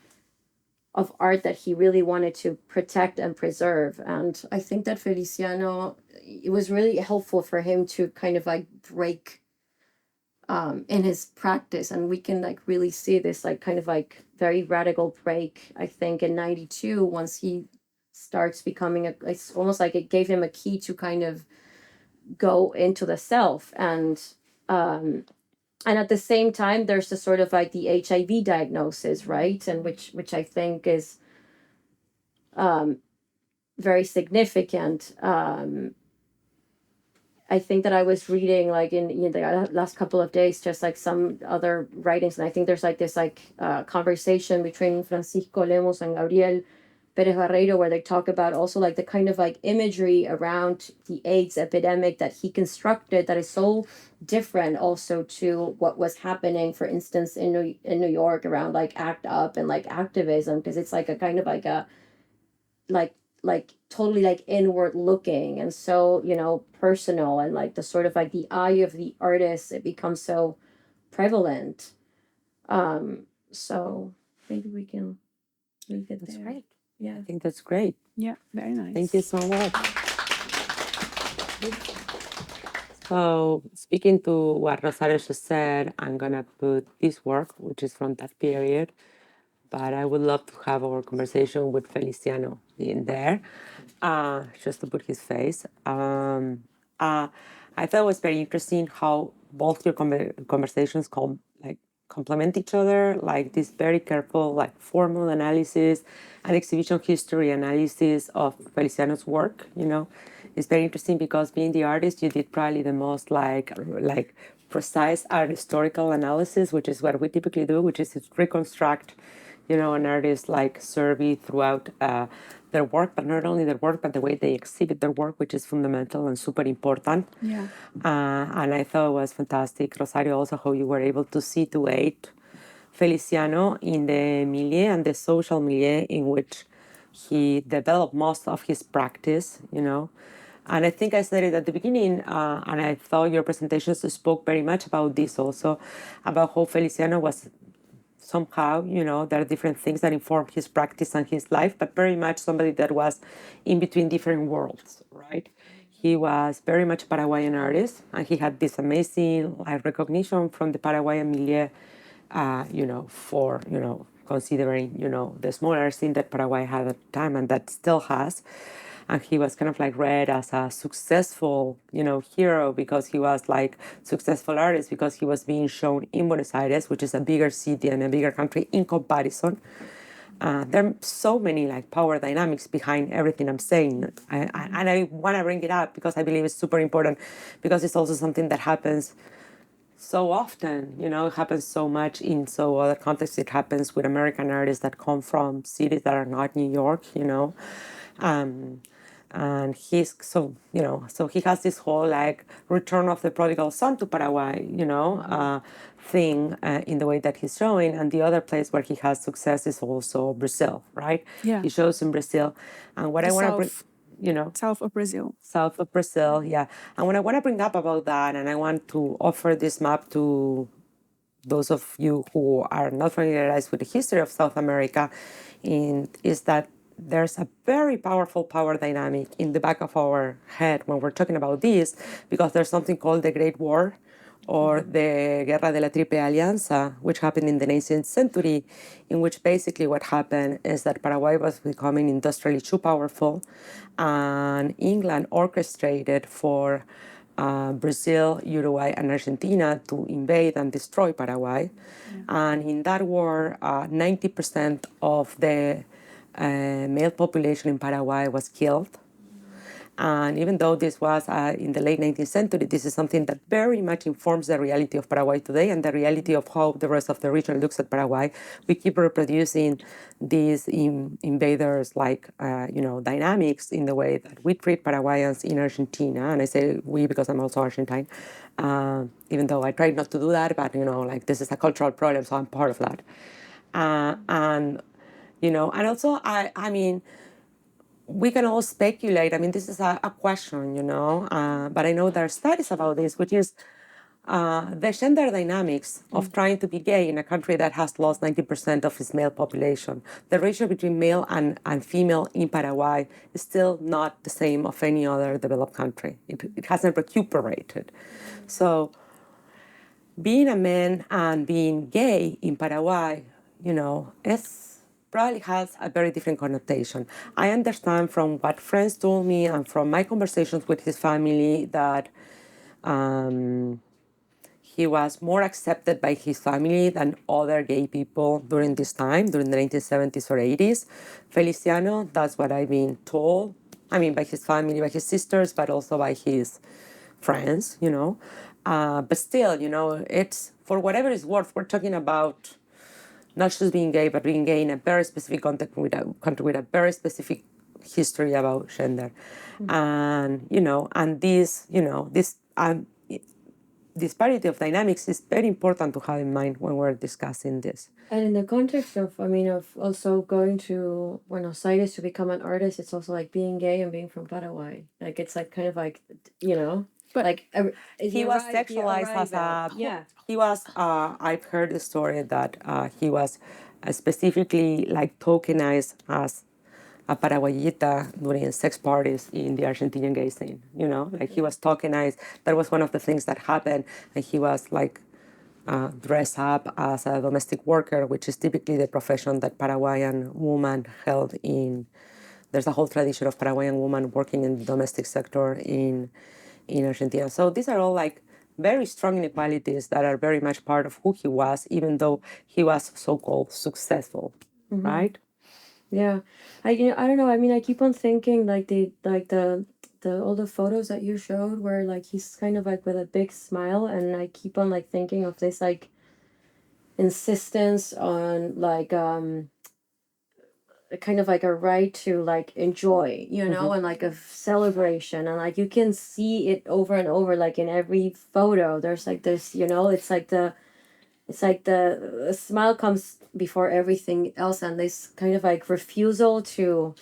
art that he really wanted to protect and preserve. And I think that Feliciano, it was really helpful for him to kind of like break in his practice, and we can like really see this like kind of like very radical break, I think, in 92, once he starts becoming it's almost like it gave him a key to kind of go into the self. And at the same time, there's the sort of like the HIV diagnosis, right? And which I think is very significant. I think that I was reading like in the last couple of days, just like some other writings, and I think there's like this like conversation between Francisco Lemos and Gabriel Perez Barreiro, where they talk about also like the kind of like imagery around the AIDS epidemic that he constructed that is so different also to what was happening, for instance, in New York around like ACT UP and like activism, because it's like a kind of like a like totally like inward looking and so personal, and like the sort of like the eye of the artist, it becomes so prevalent. So maybe we can leave it
That's
there.
great.
Yeah.
I think that's great.
Yeah, very nice.
Thank you so much. So, speaking to what Rosario just said, I'm gonna put this work, which is from that period, but I would love to have our conversation with Feliciano in there, just to put his face. I thought it was very interesting how both your conversations complement each other, like this very careful, like formal analysis and exhibition history analysis of Feliciano's work. It's very interesting because being the artist, you did probably the most like precise art historical analysis, which is what we typically do, which is reconstruct, an artist like survey throughout their work, but not only their work, but the way they exhibit their work, which is fundamental and super important.
Yeah.
And I thought it was fantastic, Rosario, also how you were able to situate Feliciano in the milieu and the social milieu in which he developed most of his practice, And I think I said it at the beginning, and I thought your presentations spoke very much about this also, about how Feliciano was somehow, there are different things that inform his practice and his life, but very much somebody that was in between different worlds, right? He was very much a Paraguayan artist, and he had this amazing recognition from the Paraguayan milieu, for, considering, the smaller scene that Paraguay had at the time and that still has. And he was kind of like read as a successful, hero because he was like successful artist because he was being shown in Buenos Aires, which is a bigger city and a bigger country in comparison. There are so many like power dynamics behind everything I'm saying. And I want to bring it up because I believe it's super important because it's also something that happens so often, it happens so much in so other contexts. It happens with American artists that come from cities that are not New York, and he's so he has this whole like return of the prodigal son to Paraguay, thing in the way that he's showing. And the other place where he has success is also Brazil, right?
Yeah.
He shows in Brazil. And what I want to bring,
South of Brazil.
South of Brazil, yeah. And what I want to bring up about that, and I want to offer this map to those of you who are not familiarized with the history of South America, is that there's a very powerful power dynamic in the back of our head when we're talking about this, because there's something called the Great War, or the Guerra de la Triple Alianza, which happened in the 19th century, in which basically what happened is that Paraguay was becoming industrially too powerful, and England orchestrated for Brazil, Uruguay, and Argentina to invade and destroy Paraguay. And in that war, 90% of the male population in Paraguay was killed. And even though this was in the late 19th century, this is something that very much informs the reality of Paraguay today and the reality of how the rest of the region looks at Paraguay. We keep reproducing these invaders like, dynamics in the way that we treat Paraguayans in Argentina. And I say we because I'm also Argentine, even though I try not to do that, but, this is a cultural problem, so I'm part of that. And also, I mean, we can all speculate. I mean, this is a question, but I know there are studies about this, which is the gender dynamics of trying to be gay in a country that has lost 90% of its male population. The ratio between male and female in Paraguay is still not the same of any other developed country. It hasn't recuperated. So being a man and being gay in Paraguay, probably has a very different connotation. I understand from what friends told me and from my conversations with his family that he was more accepted by his family than other gay people during this time, during the 1970s or 80s. Feliciano, that's what I've been told. I mean, by his family, by his sisters, but also by his friends, But still, it's, for whatever it's worth, we're talking about not just being gay, but being gay in a very specific context with a country with a very specific history about gender. And, and this disparity of dynamics is very important to have in mind when we're discussing this.
And in the context of also going to Buenos Aires to become an artist, it's also like being gay and being from Paraguay. Like, it's like kind of like,
But
like
he was sexualized as a...
Yeah.
He was, I've heard the story that he was specifically like tokenized as a Paraguayita during sex parties in the Argentinian gay scene, like he was tokenized. That was one of the things that happened. And he was like dressed up as a domestic worker, which is typically the profession that Paraguayan women held in. There's a whole tradition of Paraguayan women working in the domestic sector in Argentina. So these are all like very strong inequalities that are very much part of who he was, even though he was so-called successful, right?
Yeah, I don't know. I mean, I keep on thinking like the all the photos that you showed where like he's kind of like with a big smile, and I keep on like thinking of this like insistence on like kind of like a right to like enjoy, and like a celebration, and like you can see it over and over, like in every photo. There's like this, it's like it's like the smile comes before everything else, and this kind of like refusal to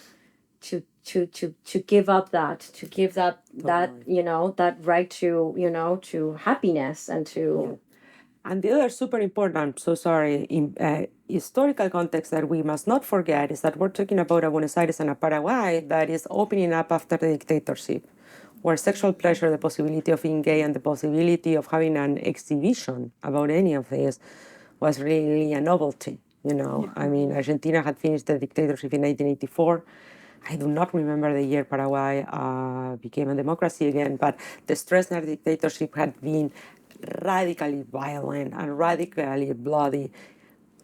give up that, to give that that right to happiness and to
And the other super important, I'm so sorry, historical context that we must not forget is that we're talking about a Buenos Aires and a Paraguay that is opening up after the dictatorship, where sexual pleasure, the possibility of being gay, and the possibility of having an exhibition about any of this was really a novelty. I mean, Argentina had finished the dictatorship in 1984. I do not remember the year Paraguay became a democracy again, but the Stroessner dictatorship had been radically violent and radically bloody.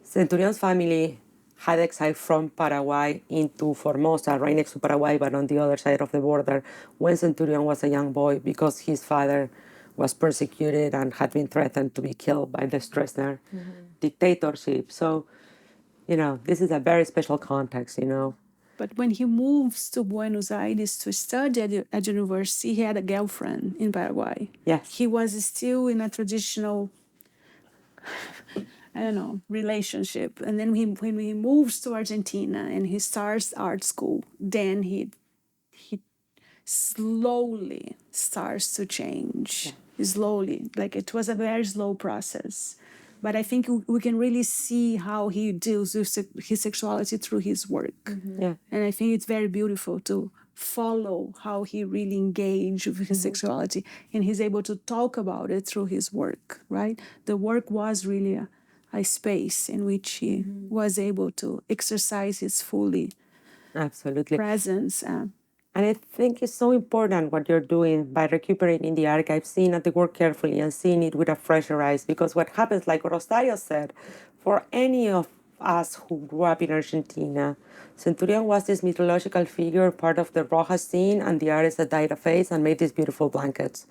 Centurion's family had exiled from Paraguay into Formosa, right next to Paraguay, but on the other side of the border, when Centurion was a young boy, because his father was persecuted and had been threatened to be killed by the Stroessner dictatorship. So, this is a very special context,
But when he moves to Buenos Aires to study at university, he had a girlfriend in Paraguay.
Yes.
He was still in a traditional, I don't know, relationship. And then when he moves to Argentina and he starts art school, then he slowly starts to change. Slowly. Like it was a very slow process. But I think we can really see how he deals with his sexuality through his work.
Yeah.
And I think it's very beautiful to follow how he really engaged with his sexuality, and he's able to talk about it through his work, right? The work was really a space in which he was able to exercise his fully
Absolutely.
presence.
And I think it's so important what you're doing by recuperating the archive, seeing at the work carefully and seeing it with a fresher eyes. Because what happens, like Rosario said, for any of us who grew up in Argentina, Centurion was this mythological figure, part of the Roja scene, and the artist that dyed a face and made these beautiful blankets.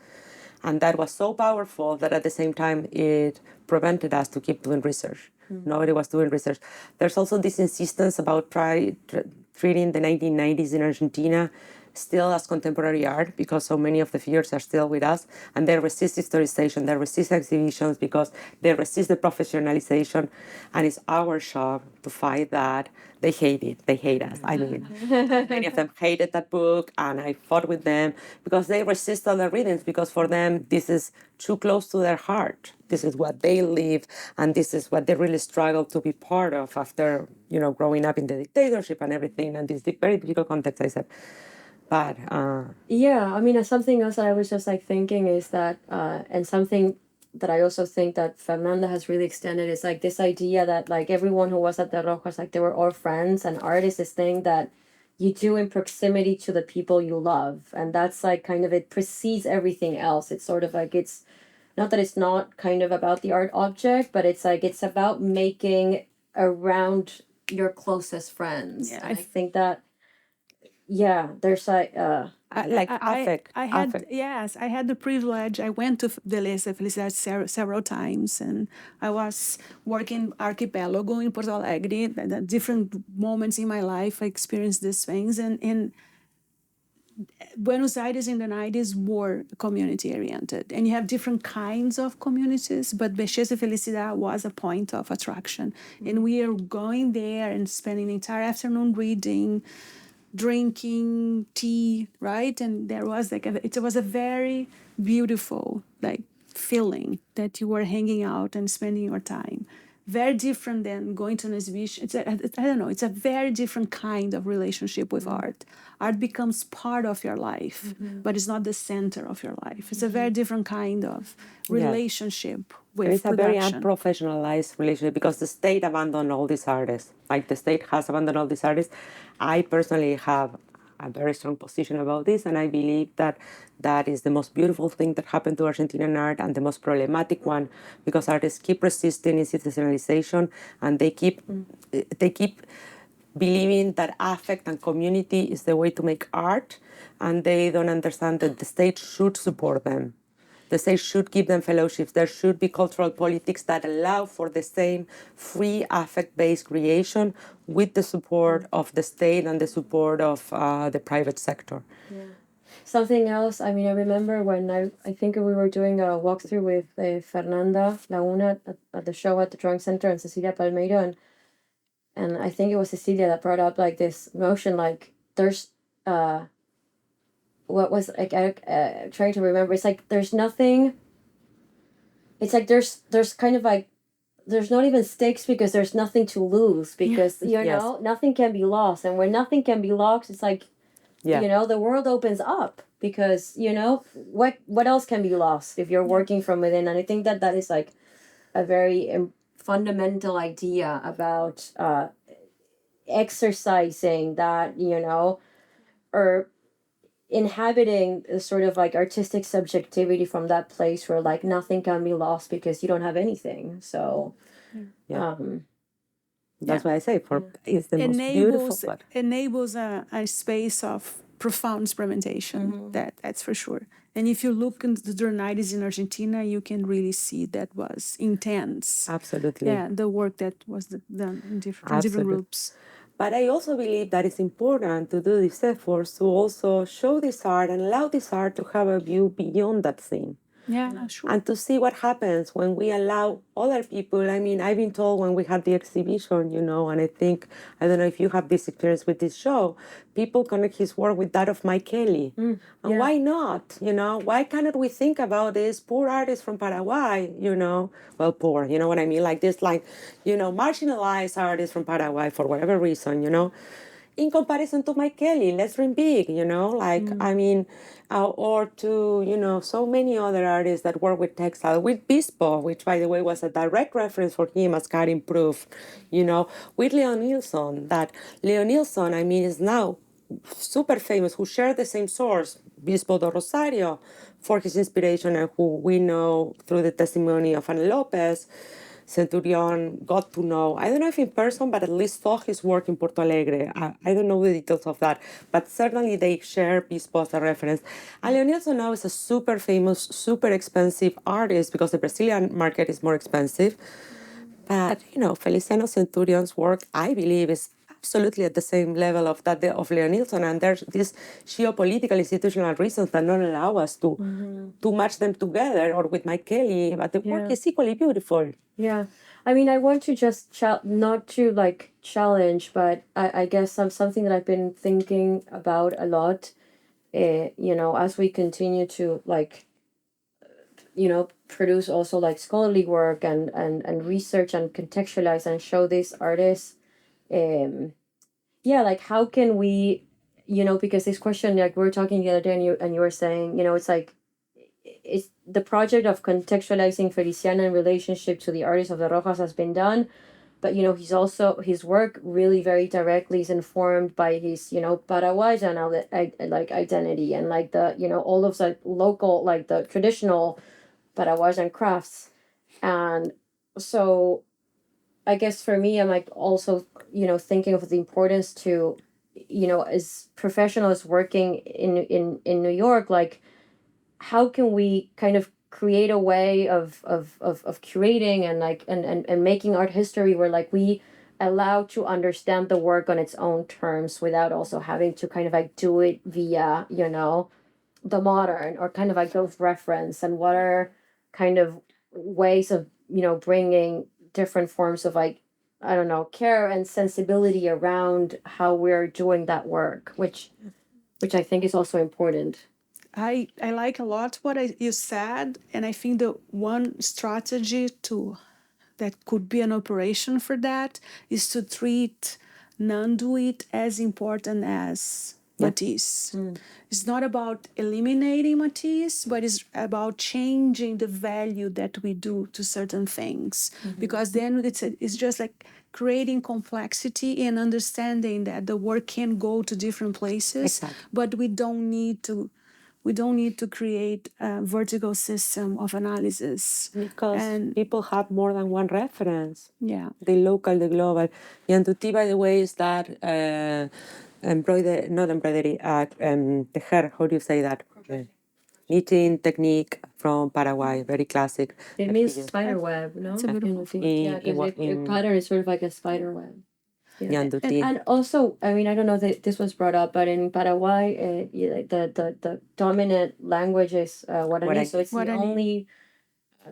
And that was so powerful that at the same time it prevented us to keep doing research. Nobody was doing research. There's also this insistence about treating the 1990s in Argentina still as contemporary art because so many of the figures are still with us, and they resist historization, they resist exhibitions because they resist the professionalization, and it's our job to fight that. They hate it, they hate us. I mean, many of them hated that book, and I fought with them because they resist other readings because for them this is too close to their heart. This is what they live, and this is what they really struggle to be part of after, growing up in the dictatorship and everything, and this very difficult context, I said. But
yeah, I mean, something else that I was just like thinking is that and something that I also think that Fernanda has really extended is like this idea that like everyone who was at the Rojas, like they were all friends, and art is this thing that you do in proximity to the people you love, and that's like kind of it precedes everything else. It's sort of like it's not that it's not kind of about the art object, but it's like it's about making around your closest friends.
Yeah,
And I think that there's like
like affect.
I had
affect.
yes, I had the privilege. I went to the ISLAA Felicidade several times, and I was working Archipelago in Porto Alegre. At different moments in my life, I experienced these things, and in Buenos Aires in the 90s were community oriented, and you have different kinds of communities, but Belleza y Felicidad was a point of attraction, and we are going there and spending the entire afternoon reading, drinking tea, right? And there was it was a very beautiful feeling that you were hanging out and spending your time. Very different than going to an exhibition. I don't know, it's a very different kind of relationship with art. Art becomes part of your life, but it's not the center of your life. It's a very different kind of relationship with
It's a very
production.
unprofessionalized relationship because the state abandoned all these artists. Like the state has abandoned all these artists. I personally have a very strong position about this, and I believe that that is the most beautiful thing that happened to Argentinian art and the most problematic one because artists keep resisting institutionalization and they keep believing that affect and community is the way to make art, and they don't understand that the state should support them. The state should give them fellowships. There should be cultural politics that allow for the same free affect-based creation with the support of the state and the support of the private sector.
Something else, I mean, I remember when I think we were doing a walkthrough with Fernanda Laguna at the show at the Drawing Center and Cecilia Palmeiro, and I think it was Cecilia that brought up like this notion, like there's what was like trying to remember. It's like there's nothing. It's like there's kind of like there's not even stakes because there's nothing to lose because you
Yes.
know nothing can be lost, and when nothing can be lost, it's like
Yeah.
you know the world opens up because you know what else can be lost if you're working from within, and I think that that is like a very fundamental idea about exercising that you know or inhabiting a sort of like artistic subjectivity from that place where like nothing can be lost because you don't have anything. So
Yeah.
um
That's why I say it's the most beautiful part.
Enables a space of profound experimentation. That's for sure. And if you look into the 90s in Argentina, you can really see that was intense.
Absolutely.
Yeah, the work that was done in from different
Absolutely.
groups.
But I also believe that it's important to do these efforts to also show this art and allow this art to have a view beyond that thing.
Yeah, sure.
And to see what happens when we allow other people. I mean, I've been told when we had the exhibition, you know, and I think, I don't know if you have this experience with this show, people connect his work with that of Mike Kelly. And why not? You know, why cannot we think about this poor artist from Paraguay, you know, well, poor, you know what I mean? Like this, like, you know, marginalized artist from Paraguay for whatever reason, you know, in comparison to Mike Kelly, let's dream big, you know, like, I mean, or to, you know, so many other artists that work with textile, with Bispo, which, by the way, was a direct reference for him as K.ari.n proof, you know, with Leo Nilsson, that Leo Nilsson, I mean, is now super famous, who share the same source, Bispo de Rosario, for his inspiration, and who we know through the testimony of Ana Lopez, Centurión got to know, I don't know if in person, but at least saw his work in Porto Alegre. I don't know the details of that, but certainly they share Bispo as a reference. And Leonilson now is a super famous, super expensive artist because the Brazilian market is more expensive. But, you know, Feliciano Centurion's work, I believe, is absolutely at the same level of that of Leo Nilsson, and there's these geopolitical institutional reasons that don't allow us to match them together or with Mike Kelly, but the work is equally beautiful.
yeah, I mean, I want to just not to like challenge, but I guess something that I've been thinking about a lot, you know, as we continue to like you know produce also like scholarly work and research and contextualize and show these artists yeah, like how can we you know because this question like we were talking the other day and you were saying you know it's like it's the project of contextualizing Feliciano in relationship to the artists of the Rojas has been done, but you know he's also his work really very directly is informed by his you know Paraguayan like identity and like the you know all of the local like the traditional Paraguayan crafts. And so I guess for me, I'm like also, you know, thinking of the importance to, you know, as professionals working in New York, like how can we kind of create a way of curating and like and making art history where like we allow to understand the work on its own terms without also having to kind of like do it via, you know, the modern or kind of like those reference and what are kind of ways of you know bringing different forms of like I don't know care and sensibility around how we're doing that work which I think is also important.
I like a lot what you said, and I think the one strategy to that could be an operation for that is to treat non-do-it as important as Matisse. It's not about eliminating Matisse, but it's about changing the value that we do to certain things. Because then it's just like creating complexity and understanding that the work can go to different places, but we don't need to create a vertical system of analysis.
Because people have more than one reference.
Yeah.
The local, the global. Yantuti, by the way, is that not embroidery, tejer, how do you say that? Knitting technique from Paraguay, very classic.
It means spider web, no?
It's a beautiful
yeah, because the pattern is sort of like a spider web.
Ñanduti.
And also, I mean, I don't know that this was brought up, but in Paraguay, the dominant language is Guarani. So it's the
Guarani.
only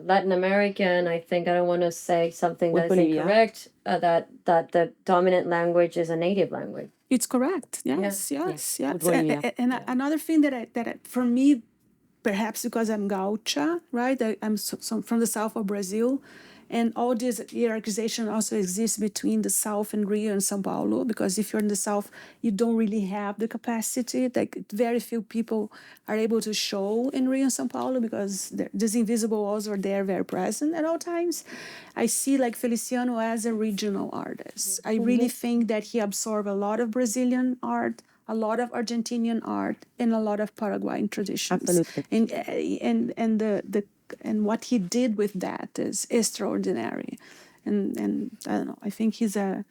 Latin American. I think I don't want to say something
With
that is
Bolivia.
incorrect. That the dominant language is a native language.
It's correct. Yes,
Yeah.
yes,
With
yes.
Bolivia.
And another thing for me, perhaps because I'm gaucha, right? I'm from the south of Brazil, and all this hierarchization also exists between the south and Rio and São Paulo. Because if you're in the south, you don't really have the capacity. Like very few people are able to show in Rio and São Paulo because these invisible walls are there, very present at all times. I see like Feliciano as a regional artist. I really think that he absorbed a lot of Brazilian art, a lot of Argentinian art, and a lot of Paraguayan traditions.
Absolutely.
And what he did with that is extraordinary. And I don't know, I think he's a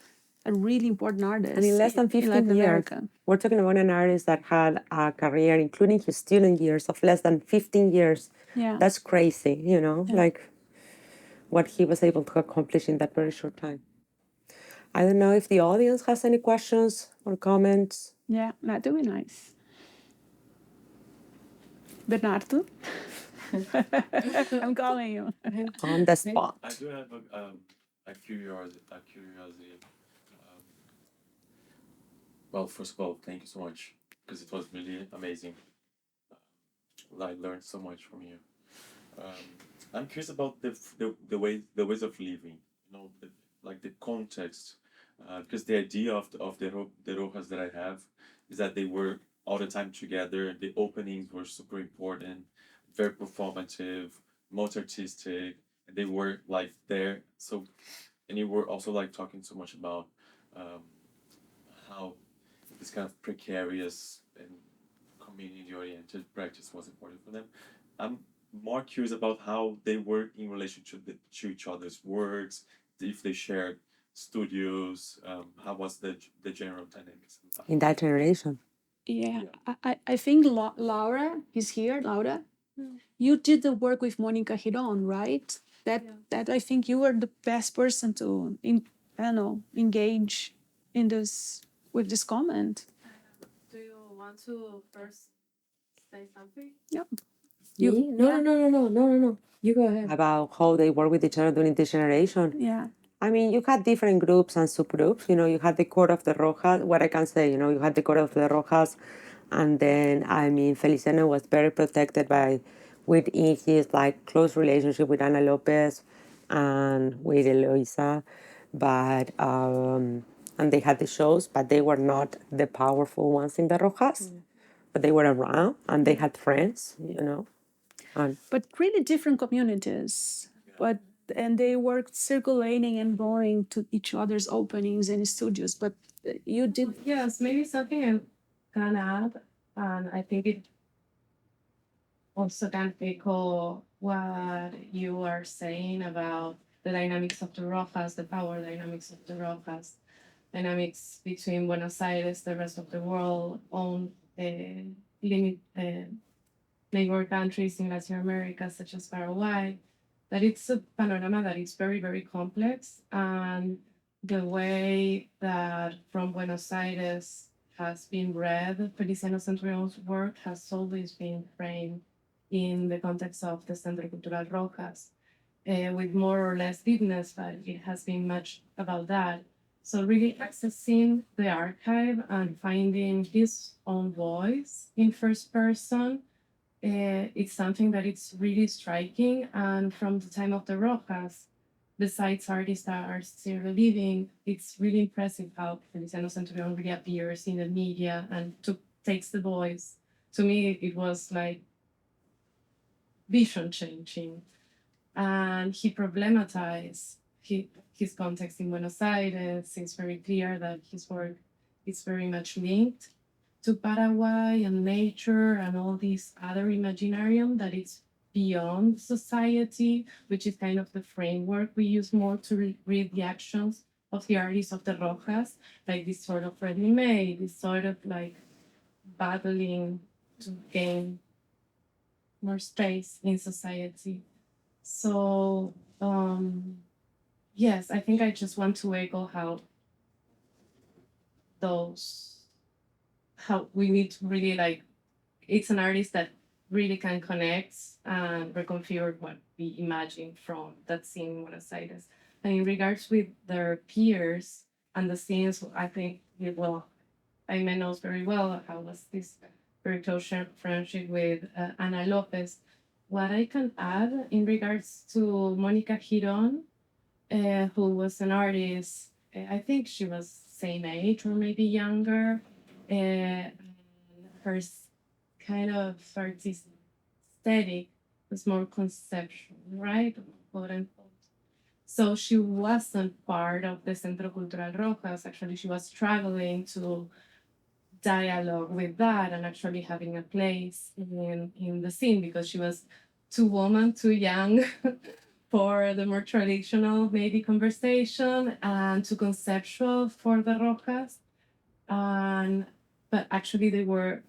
really important artist.
And in less than 15
Latin
years,
America.
we're talking about an artist that had a career, including his student years, of less than 15 years.
Yeah.
That's crazy, like what he was able to accomplish in that very short time. I don't know if the audience has any questions or comments.
Yeah, that would be nice. Bernardo? I'm calling you.
On the spot.
I do have a curiosity. Well, first of all, thank you so much because it was really amazing. I learned so much from you. I'm curious about the ways of living. Like the context, because the idea of the rojas that I have is that they were all the time together. The openings were super important, very performative, most artistic. And they were like there. So, and you were also like talking so much about how this kind of precarious and community-oriented practice was important for them. I'm more curious about how they work in relation to each other's works, if they shared studios, how was the general dynamics of that?
In that generation.
Yeah, I think Laura is here. Laura, you did the work with Monica Giron, right? That I think you were the best person to engage in this with this comment.
Do you want to first say something?
Yeah.
Me? No. You go ahead.
About how they work with each other during this generation.
Yeah.
I mean, you had different groups and subgroups. You had the court of the Rojas. What I can say, you had the court of the Rojas, and then Feliciano was very protected within his close relationship with Ana Lopez and with Eloisa, but and they had the shows, but they were not the powerful ones in the Rojas, but they were around and they had friends, And
But really different communities. And they worked circulating and going to each other's openings and studios. But you did.
Yes, maybe something I can add, and I think it also can echo what you are saying about the dynamics of the Rojas, the power dynamics of the Rojas, dynamics between Buenos Aires, the rest of the world, own neighbor countries in Latin America, such as Paraguay, that it's a panorama that is very, very complex. And the way that from Buenos Aires has been read, Feliciano Centurion's work has always been framed in the context of the Centro Cultural Rojas, with more or less deepness, but it has been much about that. So really accessing the archive and finding his own voice in first person, it's something that it's really striking. And from the time of the Rojas, besides artists that are still living, it's really impressive how Feliciano Centurión really appears in the media and takes the voice. To me, it was like vision changing. And he problematized his context in Buenos Aires. It's very clear that his work is very much linked to Paraguay and nature and all these other imaginarium that is beyond society, which is kind of the framework we use more to read the actions of the artists of the Rojas, like this sort of ready-made, this sort of like battling to gain more space in society. So yes, I think I just want to echo how
those, how we need to really like, it's an artist that really can connect and reconfigure what we imagine from that scene in Buenos Aires. And in regards with their peers and the scenes, I think, well, Aimé knows very well how was this very close friendship with Ana Lopez. What I can add in regards to Mónica Girón, who was an artist, I think she was same age or maybe younger. Her kind of artistic aesthetic was more conceptual, right? Quote unquote. So she wasn't part of the Centro Cultural Rojas. Actually, she was traveling to dialogue with that and actually having a place in the scene because she was too woman, too young for the more traditional maybe conversation and too conceptual for the Rojas. But actually they weren't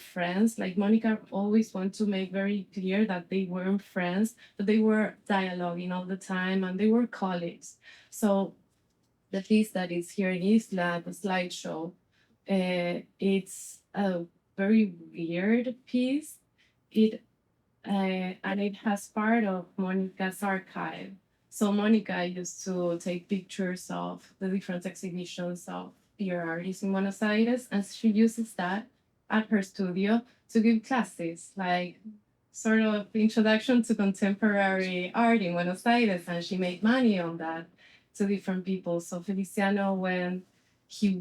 friends. Like Monica always wanted to make very clear that they weren't friends, but they were dialoguing all the time and they were colleagues. So the piece that is here in ISLAA, the slideshow, it's a very weird piece. And it has part of Monica's archive. So Monica used to take pictures of the different exhibitions of peer artists in Buenos Aires, and she uses that at her studio to give classes, like sort of introduction to contemporary art in Buenos Aires, and she made money on that to different people. So Feliciano, when he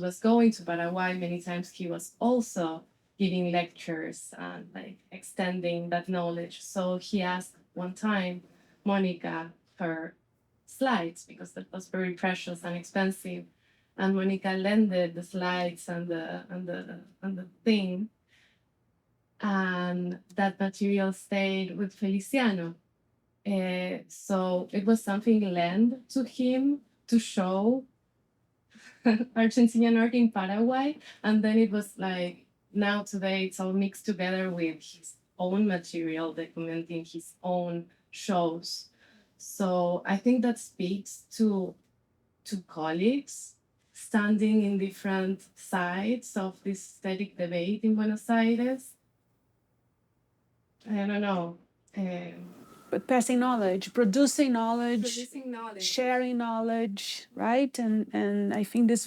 was going to Paraguay many times, he was also giving lectures and like extending that knowledge. So he asked one time Monica her slides because that was very precious and expensive. And Monica lended the slides and the thing. And that material stayed with Feliciano. So it was something lent to him to show Argentinian art in Paraguay. And then it was like, now today it's all mixed together with his own material, documenting his own shows. So I think that speaks to colleagues standing in different sides of this aesthetic debate in Buenos Aires. I don't know.
But passing knowledge, producing knowledge,
Producing knowledge.
sharing knowledge, right? And I think it's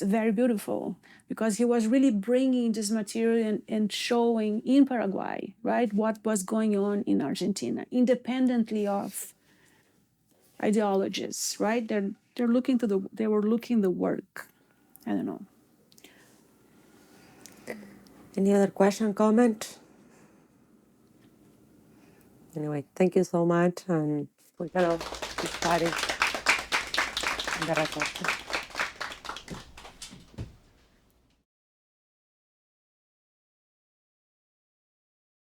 very beautiful because he was really bringing this material and showing in Paraguay, right, what was going on in Argentina, independently of ideologies, right? They were looking the work. I don't know.
Any other question, comment? Anyway, thank you so much, and we're gonna keep starting the record.